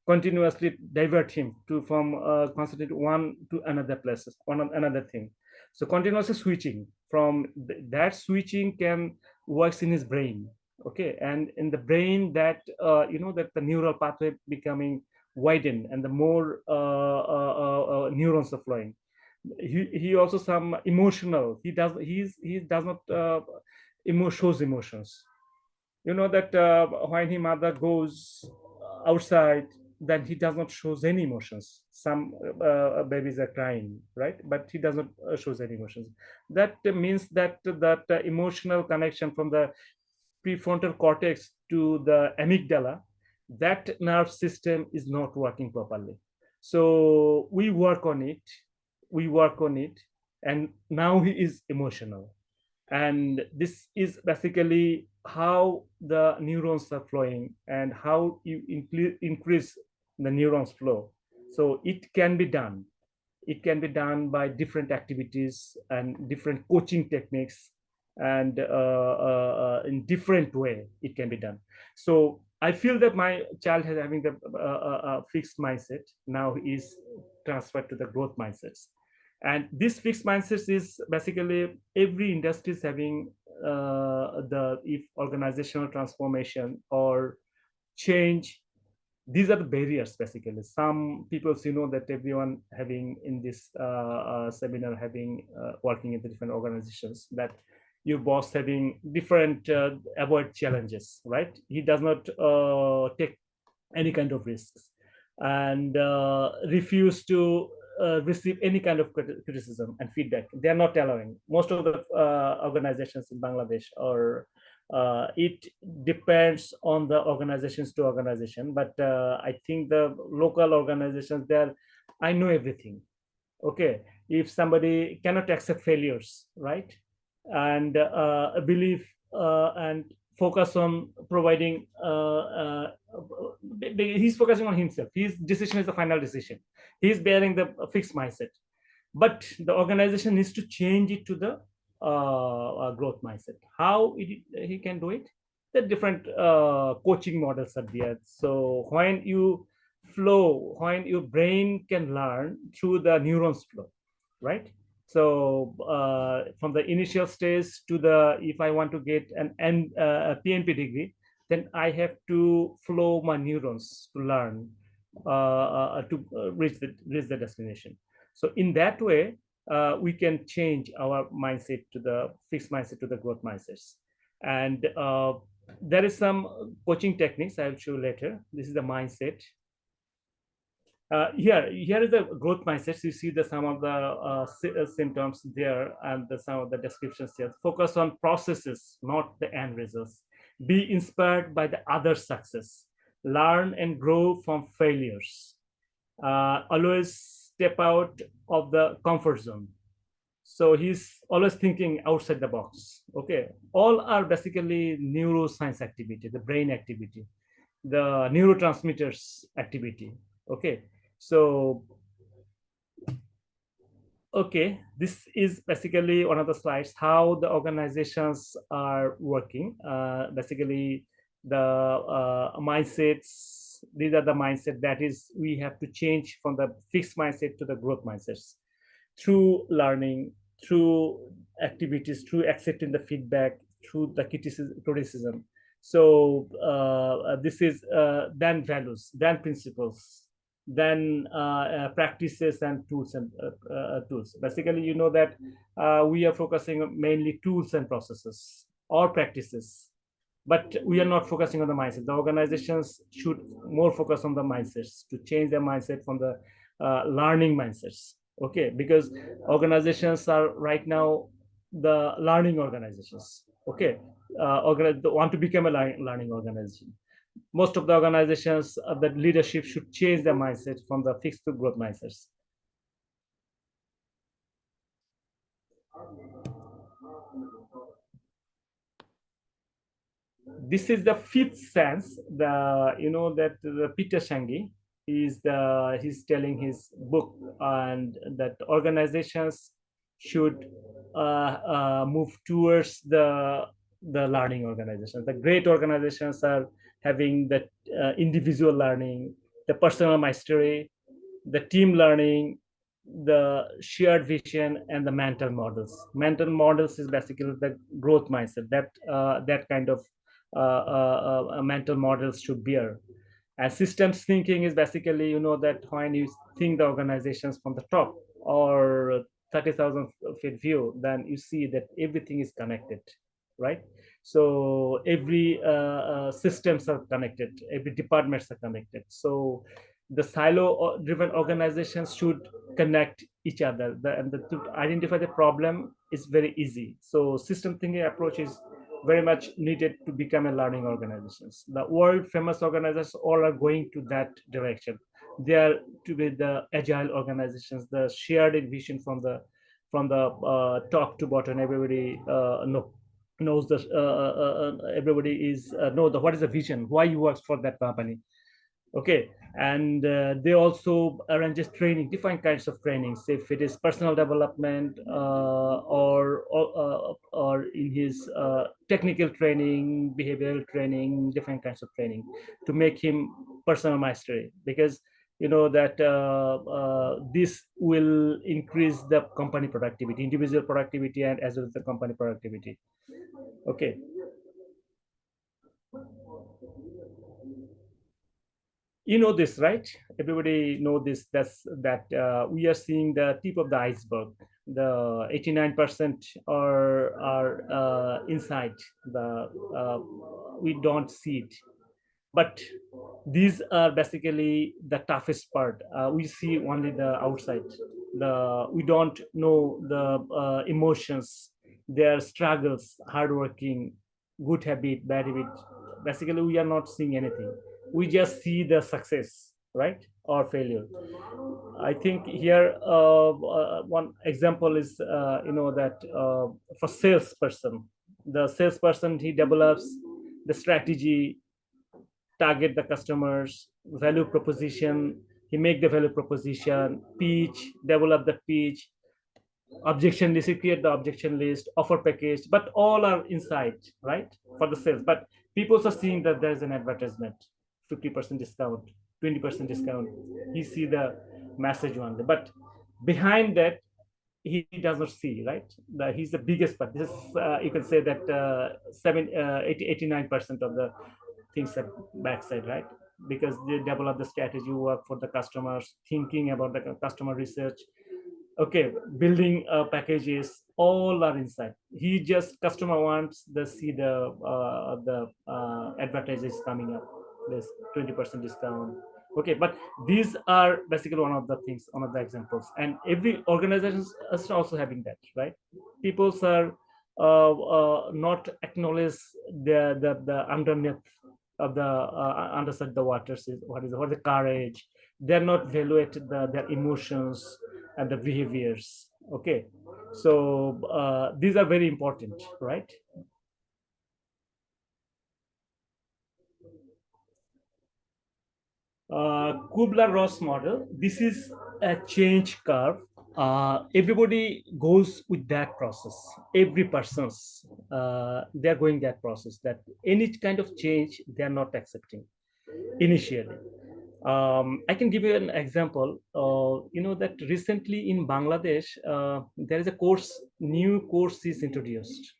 continuously divert him to from concentrate one to another places, one another thing. So continuously switching from that switching can works in his brain. Okay, and in the brain, that that the neural pathway becoming widen, and the more neurons are flowing. He also some emotional, he does not shows emotions. That when his mother goes outside, then he does not shows any emotions. Some babies are crying, right? But he does not shows any emotions. That means that emotional connection from the prefrontal cortex to the amygdala, that nerve system is not working properly. So we work on it, and now he is emotional. And this is basically how the neurons are flowing, and how you increase the neurons flow. So it can be done. It can be done by different activities and different coaching techniques, and in different way it can be done. So I feel that my child has having the fixed mindset, now is transferred to the growth mindsets. And this fixed mindset is basically every industry is having the if organizational transformation or change. These are the barriers. Basically, some people that everyone having in this seminar, having working in the different organizations, that your boss having different avoid challenges, right? He does not take any kind of risks, and refuse to receive any kind of criticism and feedback. They are not allowing. Most of the organizations in Bangladesh, or it depends on the organizations to organization, but I think the local organizations there, I know everything. Okay, if somebody cannot accept failures, right, and believe and focus on providing, he's focusing on himself. His decision is the final decision. He's bearing the fixed mindset. But the organization needs to change it to the growth mindset. How he can do it? The different coaching models are there. So when you flow, when your brain can learn through the neurons flow, right? So from the initial stage to the, if I want to get a PNP degree, then I have to flow my neurons to learn to reach the destination. So in that way, we can change our mindset to the fixed mindset to the growth mindsets. And there is some coaching techniques I will show later. This is the mindset. Here is the growth mindsets. You see the some of the symptoms there and some of the descriptions here. Focus on processes, not the end results. Be inspired by the other success. Learn and grow from failures. Always step out of the comfort zone. So he's always thinking outside the box. Okay, all are basically neuroscience activity, the brain activity, the neurotransmitters activity. Okay, so okay, this is basically one of the slides how the organizations are working. Basically, the mindsets. These are the mindset that is we have to change from the fixed mindset to the growth mindsets through learning, through activities, through accepting the feedback, through the criticism. So this is then values, then principles, then practices and tools and tools. Basically, you know that we are focusing on mainly tools and processes or practices, but we are not focusing on the mindset. The organizations should more focus on the mindsets to change their mindset from the learning mindsets. Okay, because organizations are right now the learning organizations. Okay, want to become a learning organization. Most of the organizations, the leadership should change their mindset from the fixed to growth mindsets. This is the fifth sense. The you know that the Peter Senge is he's telling his book and that organizations should move towards the learning organizations. The great organizations are having the individual learning, the personal mastery, the team learning, the shared vision, and the mental models. Mental models is basically the growth mindset that that kind of mental models should bear. And systems thinking is basically, you know, that when you think the organizations from the top or 30,000 feet view, then you see that everything is connected, right? So every systems are connected, every departments are connected. So the silo driven organizations should connect each other, and to identify the problem is very easy. So system thinking approach is very much needed to become a learning organizations. The world famous organizations all are going to that direction. They are to be the agile organizations, the shared vision from the top to bottom. Everybody knows the everybody is know the what is the vision, why you work for that company. Okay, and they also arranges training, different kinds of trainings, if it is personal development or in his technical training, behavioral training, different kinds of training to make him personal mastery, because you know that this will increase the company productivity, individual productivity, and as well as the company productivity. Okay, you know this, right? Everybody know this, that we are seeing the tip of the iceberg. The 89% are inside the we don't see it, but these are basically the toughest part. We see only the outside, we don't know the emotions, their struggles, hardworking, good habit, bad habit. Basically we are not seeing anything, we just see the success, right, or failure. I think here one example is you know that for salesperson, the salesperson, he develops the strategy, target the customers, value proposition. He make the value proposition, pitch, develop the pitch, objection list, he create the objection list, offer package, but all are inside, right, for the sales. But people are seeing that there is an advertisement, 50% discount, 20% discount. He see the message only, but behind that he does not see, right? He's the biggest part. This is you can say that 89% of the things are backside, right? Because they develop the strategy, work for the customers, thinking about the customer research, okay, building packages, all are inside. He just customer wants the see the advertises coming up, this 20% discount, okay. But these are basically one of the things, one of the examples, and every organization is also having that, right? People are not acknowledge the underneath of the underside the waters is what the courage. They're not evaluated their emotions and the behaviors, okay. So these are very important, right? Kubler-Ross model, this is a change curve. Everybody goes with that process. Every person's they're going that process, that any kind of change they're not accepting initially. I can give you an example. You know that recently in Bangladesh, there is a new course is introduced,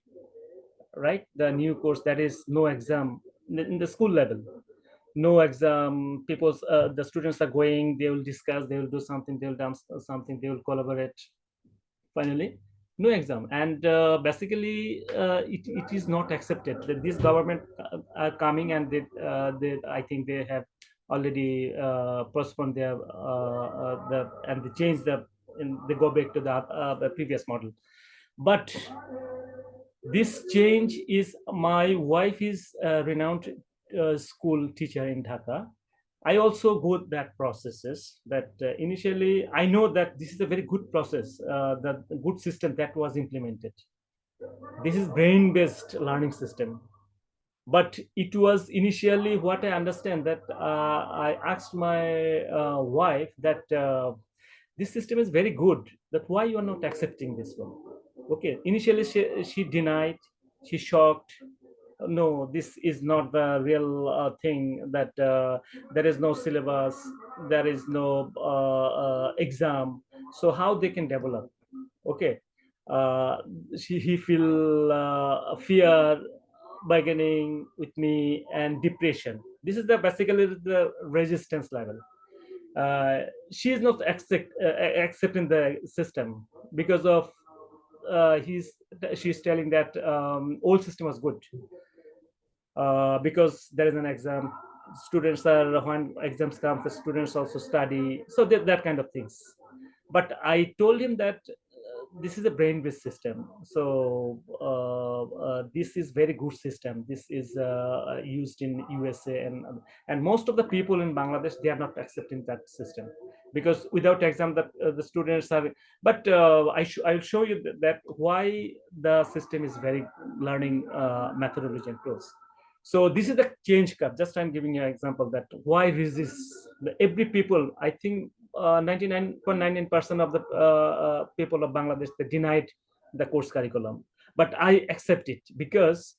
right? The new course that is no exam in the school level, no exam. The students are going, they will discuss, they will do something, they will dance something, they will collaborate. Finally, no exam, and basically it is not accepted. That this government are coming, and they I think they have already postponed their and they change and they go back to the previous model. But this change is, my wife is a renowned school teacher in Dhaka. I also go that processes that initially I know that this is a very good process, the good system that was implemented. This is brain-based learning system. But it was initially what I understand that I asked my wife that this system is very good, that why you are not accepting this one? Okay, initially she denied, she shocked, no, this is not the real thing, that there is no syllabus, there is no exam, so how they can develop, okay. uh, he feel fear bargaining with me and depression. This is the basically the resistance level. She is not accepting the system because of she's telling that old system was good, because there is an exam, students are, when exams come, the students also study, so that kind of things. But I told him that this is a brain-based system, so this is very good system. This is used in USA, and most of the people in Bangladesh, they are not accepting that system, because without exam the students are. But I'll show you that why the system is very learning methodology and tools. So this is the change curve. Just I'm giving you an example that why resist every people. I think 99.99% of the people of Bangladesh, they denied the course curriculum, but I accept it because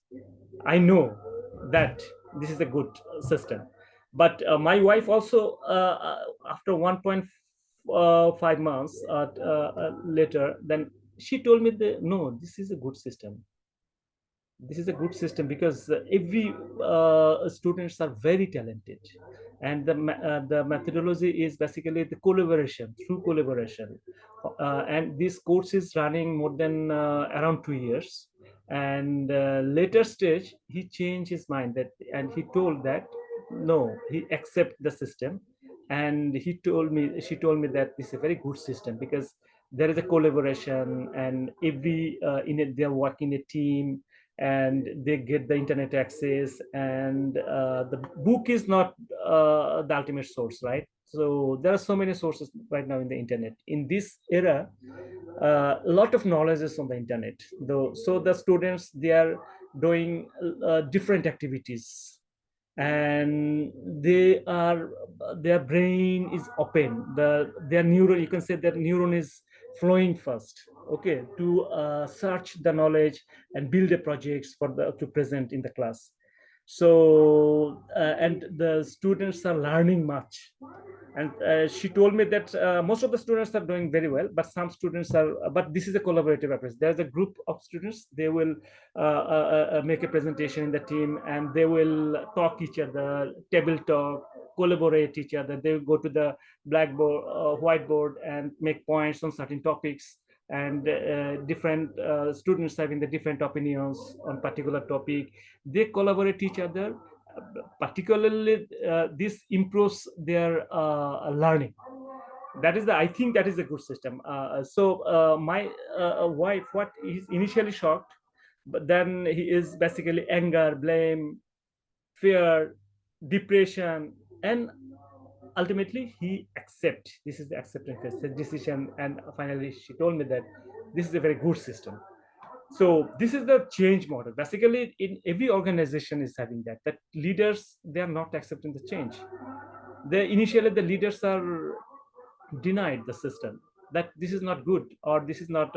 I know that this is a good system. But my wife also, after 1.5 months later, then she told me that no, this is a good system. This is a good system because every students are very talented, and the methodology is basically the collaboration, through collaboration. And this course is running more than around 2 years, and later stage he changed his mind, that and he told that no, he accept the system. And she told me that this is a very good system because there is a collaboration, and every in it they work in a team, and they get the internet access, and the book is not the ultimate source, right? So there are so many sources right now in the internet. In this era, a lot of knowledge is on the internet, though. So the students, they are doing different activities, and their brain is open, their neuron, you can say that neuron is flowing first, okay, to search the knowledge and build the projects for the to present in the class. So and the students are learning much, and she told me that most of the students are doing very well, but some students are, but this is a collaborative approach. There's a group of students, they will make a presentation in the team, and they will talk each other, table talk, collaborate each other. They will go to the blackboard, whiteboard, and make points on certain topics, and different students having the different opinions on particular topic, they collaborate each other. Particularly this improves their learning. That is the, I think that is a good system. My wife, what he's initially shocked, but then he is basically anger, blame, fear, depression, and ultimately he accept. This is the acceptance phase, the decision, and finally she told me that this is a very good system. So this is the change model. Basically, in every organization is having that leaders, they are not accepting the change. They initially, the leaders are denied the system, that this is not good, or this is not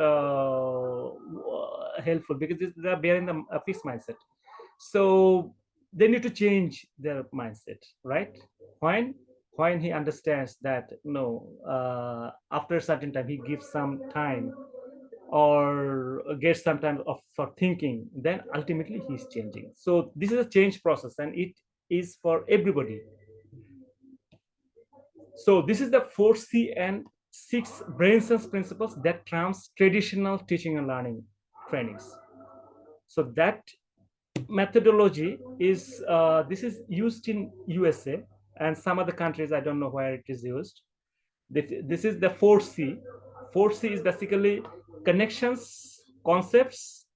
helpful, because they are bearing the fixed mindset. So they need to change their mindset, right? When he understands that no, after a certain time he gives some time, or gets some time of for thinking, then ultimately he's changing. So this is a change process, and it is for everybody. So this is the 4C and 6 brain sense principles that trumps traditional teaching and learning trainings. So that methodology is this is used in USA and some other countries. I don't know where it is used. This is the 4C. 4C is basically connections, concepts,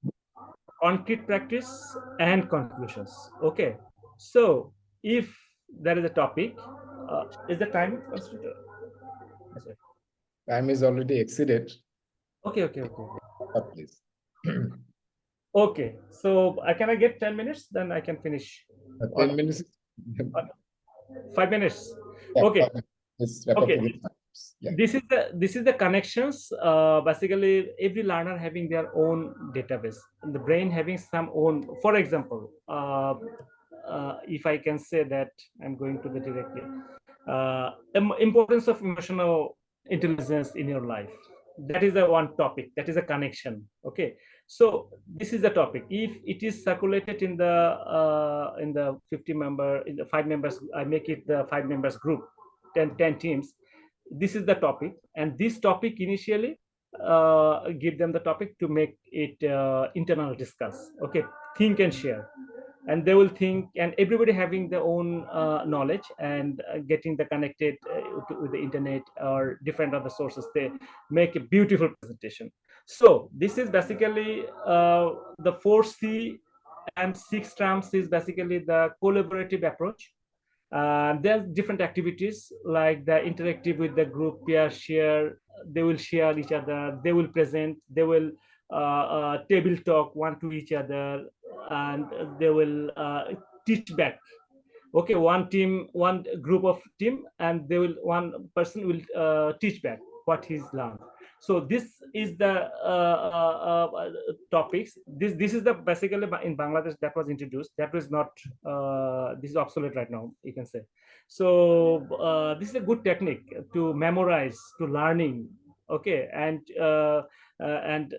concrete practice, and conclusions. Okay. So if there is a topic, is the time considered? Time is already exceeded. Okay. Please. Okay. So can I get 10 minutes? Then I can finish. 10 minutes. 5 minutes. Yeah, Okay. Okay. Yeah. This is the connections. Basically, every learner having their own database, and the brain having some own. For example, if I can say that, I'm going to the directly. Importance of emotional intelligence in your life. That is the one topic. That is a connection. Okay. So this is the topic. If it is circulated in the 50 member, in the 5 members, I make it the 5 members group, 10 teams. This is the topic, and this topic initially give them the topic to make it internal discuss. Okay, think and share, and they will think, and everybody having their own knowledge, and getting the connected with the internet or different other sources, they make a beautiful presentation. So this is basically the 4C and 6 terms is basically the collaborative approach. There's different activities like the interactive with the group, peer share. They will share each other, they will present, they will table talk one to each other, and they will teach back. Okay, one group of team, and they will, one person will teach back what he's learned. So this is the topics. This is the basically in Bangladesh that was introduced. That was not this is obsolete right now, you can say. So this is a good technique to memorize, to learning. Okay, and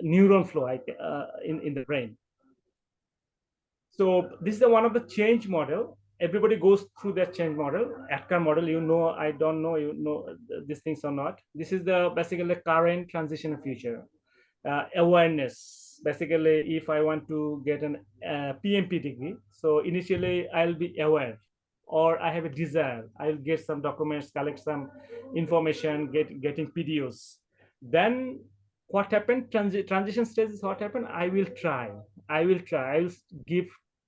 neuron flow in the brain. So this is one of the change model. Everybody goes through that change model. ATCAR model, you know, I don't know, you know these things or not. This is the basically current, transition, future. Awareness. Basically, if I want to get an PMP degree, so initially I'll be aware, or I have a desire. I'll get some documents, collect some information, getting PDOs. Then what happened? Transition stage is what happened. I will try. I will give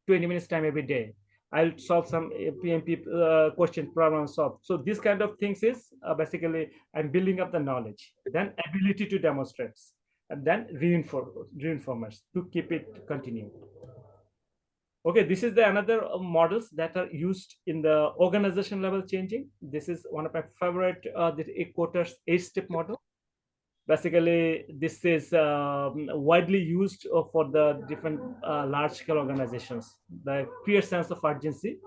20 minutes time every day. I'll solve some PMP question problem solve. So this kind of things is basically I'm building up the knowledge, then ability to demonstrate, and then reinforcements to keep it continue. Okay, this is the another models that are used in the organization level changing. This is one of my favorite, the 8 quarters 8-step model. Basically, this is widely used for the different large scale organizations. The clear sense of urgency,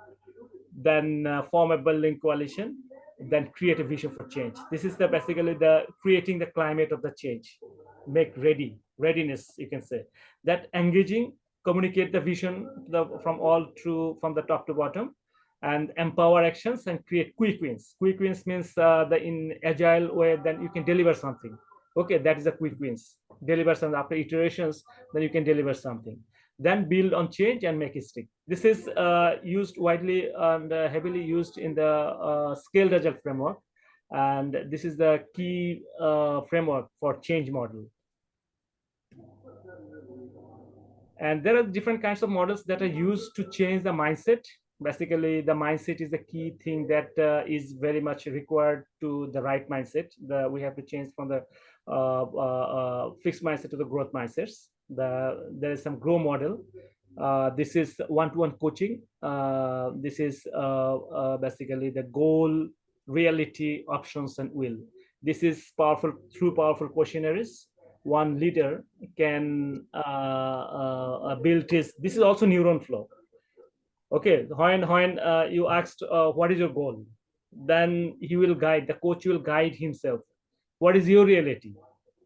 then form a building coalition, then create a vision for change. This is the basically the creating the climate of the change, make readiness, you can say, that engaging, communicate the vision from all through from the top to bottom, and empower actions and create quick wins. Quick wins means the in agile way, then you can deliver something. Okay, that is a quick wins. Deliver something after iterations, then you can deliver something, then build on change and make it stick. This is used widely and heavily used in the scaled agile framework, and this is the key framework for change model. And there are different kinds of models that are used to change the mindset. Basically, the mindset is the key thing that is very much required to the right mindset. We have to change from the fixed mindset to the growth mindsets. There is some grow model. This is one-to-one coaching. This is basically the goal, reality, options, and will. This is powerful through powerful questionnaires. One leader can build his. This is also neuron flow. Okay, when you asked what is your goal, then he will guide. The coach will guide himself. What is your reality?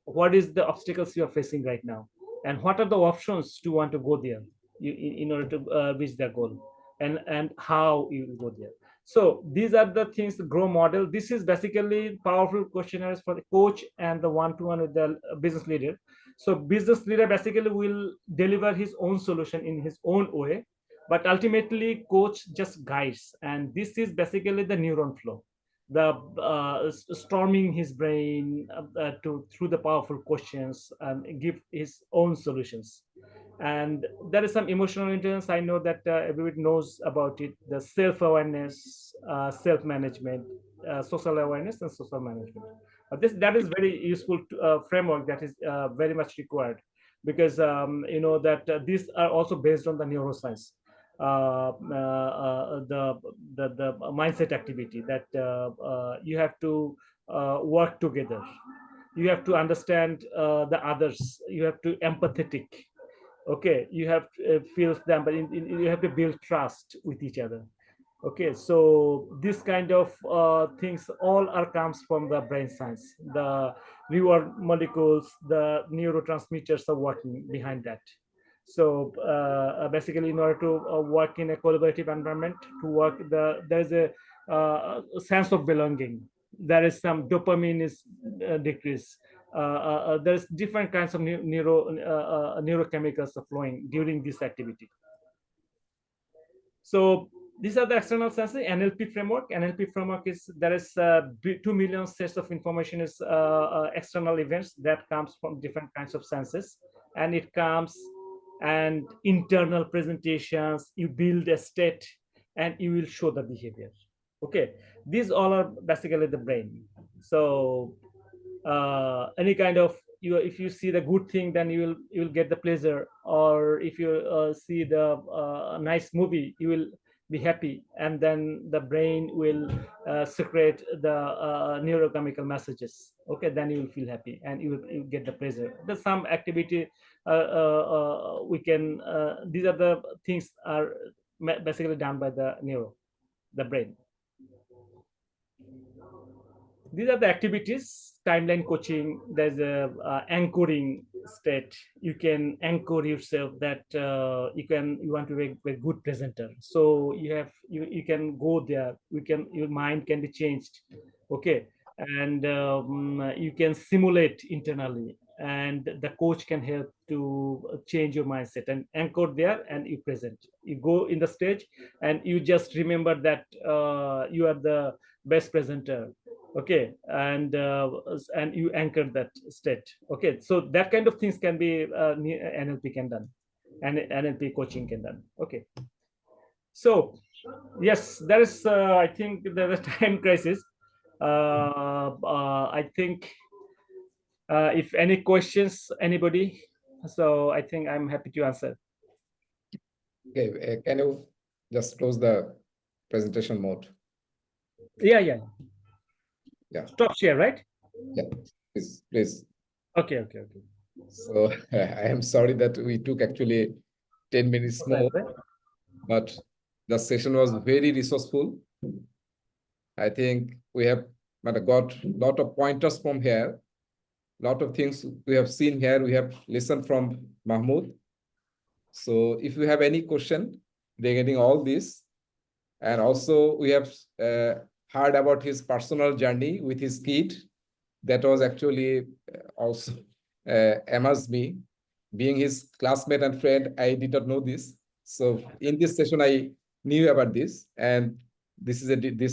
What is the obstacles you are facing right now, and what are the options to want to go there in order to reach their goal, and how you go there. So these are the things, the grow model. This is basically powerful questionnaires for the coach and the one-to-one with the business leader. So business leader basically will deliver his own solution in his own way, but ultimately coach just guides, and this is basically the neuron flow, the storming his brain to through the powerful questions and give his own solutions. And there is some emotional intelligence. I know that everybody knows about it, the self-awareness, self-management, social awareness, and social management. That is very useful framework that is very much required, because you know that these are also based on the neuroscience, the mindset activity that you have to work together. You have to understand the others. You have to empathetic. Okay, you have to feel them, but you have to build trust with each other. Okay, so this kind of things all are comes from the brain science. The reward molecules, the neurotransmitters are working behind that. So basically, in order to work in a collaborative environment, to work there's a sense of belonging. There is some dopamine is decreased. There's different kinds of neurochemicals are flowing during this activity. So these are the external senses. NLP framework. NLP framework is there is 2 million sets of information is external events that comes from different kinds of senses, and it comes and internal presentations. You build a state, and you will show the behavior. Okay, these all are basically the brain. So any kind of if you see the good thing, then you'll get the pleasure, or if you see the nice movie, you will be happy, and then the brain will secrete the neurochemical messages. Okay, then you will feel happy, and you get the pleasure. There's some activity we can these are the things are basically done by the brain. These are the activities. Timeline coaching, there's a anchoring state. You can anchor yourself that you want to be a good presenter, so you can go there. Your mind can be changed. Okay, and you can simulate internally, and the coach can help to change your mindset and anchor there, and you present. You go in the stage, and you just remember that you are the best presenter. Okay, and you anchor that state. Okay, so that kind of things can be NLP can done, and NLP coaching can done. Okay, so yes, there is I think there's a time crisis. I think if any questions, anybody, so I think I'm happy to answer. Okay, can you just close the presentation mode? Yeah. Yeah. Stop share, right? Yeah, please. Okay. So I am sorry that we took actually 10 minutes more, but the session was very resourceful. I think we have got a lot of pointers from here. Lot of things we have seen here, we have listened from Mahmoud. So if you have any question regarding all this, and also we have heard about his personal journey with his kid, that was actually also amazed me. Being his classmate and friend, I did not know this. So in this session, I knew about this, and this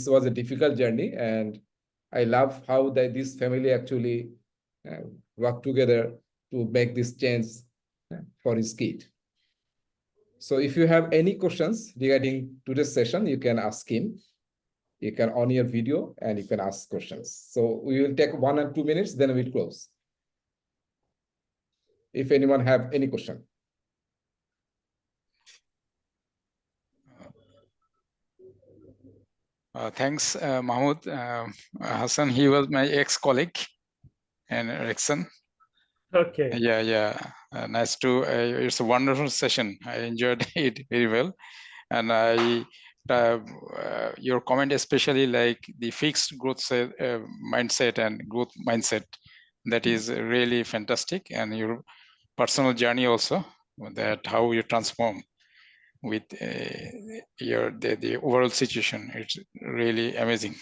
was a difficult journey, and I love how this family actually uh, work together to make this change for his kid. So if you have any questions regarding today's session, you can ask him. You can on your video and you can ask questions. So we will take 1 and 2 minutes, then we'll close. If anyone have any question. Thanks, Mahmoud. Hassan, he was my ex-colleague in Ericsson. Okay. Yeah. Nice to. It's a wonderful session. I enjoyed it very well, and your comment, especially like the fixed growth mindset and growth mindset, that is really fantastic, and your personal journey also, that how you transform with the overall situation. It's really amazing.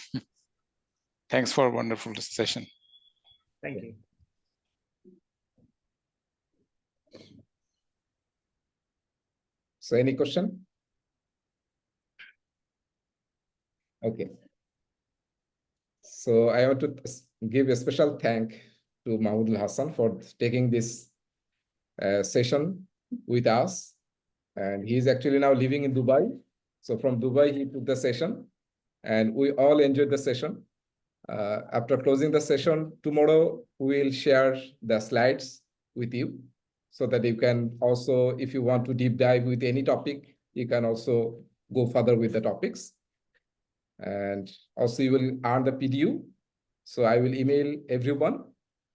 Thanks for a wonderful session. Thank you. So any question? Okay. So I want to give a special thank to Mahmoud Hassan for taking this session with us. And he's actually now living in Dubai. So from Dubai, he took the session and we all enjoyed the session. After closing the session, tomorrow we'll share the slides with you so that you can also, if you want to deep dive with any topic, you can also go further with the topics. And also you will earn the PDU. So I will email everyone.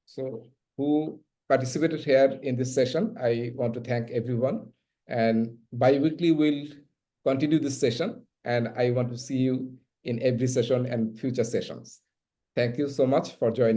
So who participated here in this session, I want to thank everyone. And bi-weekly we'll continue this session. And I want to see you in every session and future sessions. Thank you so much for joining.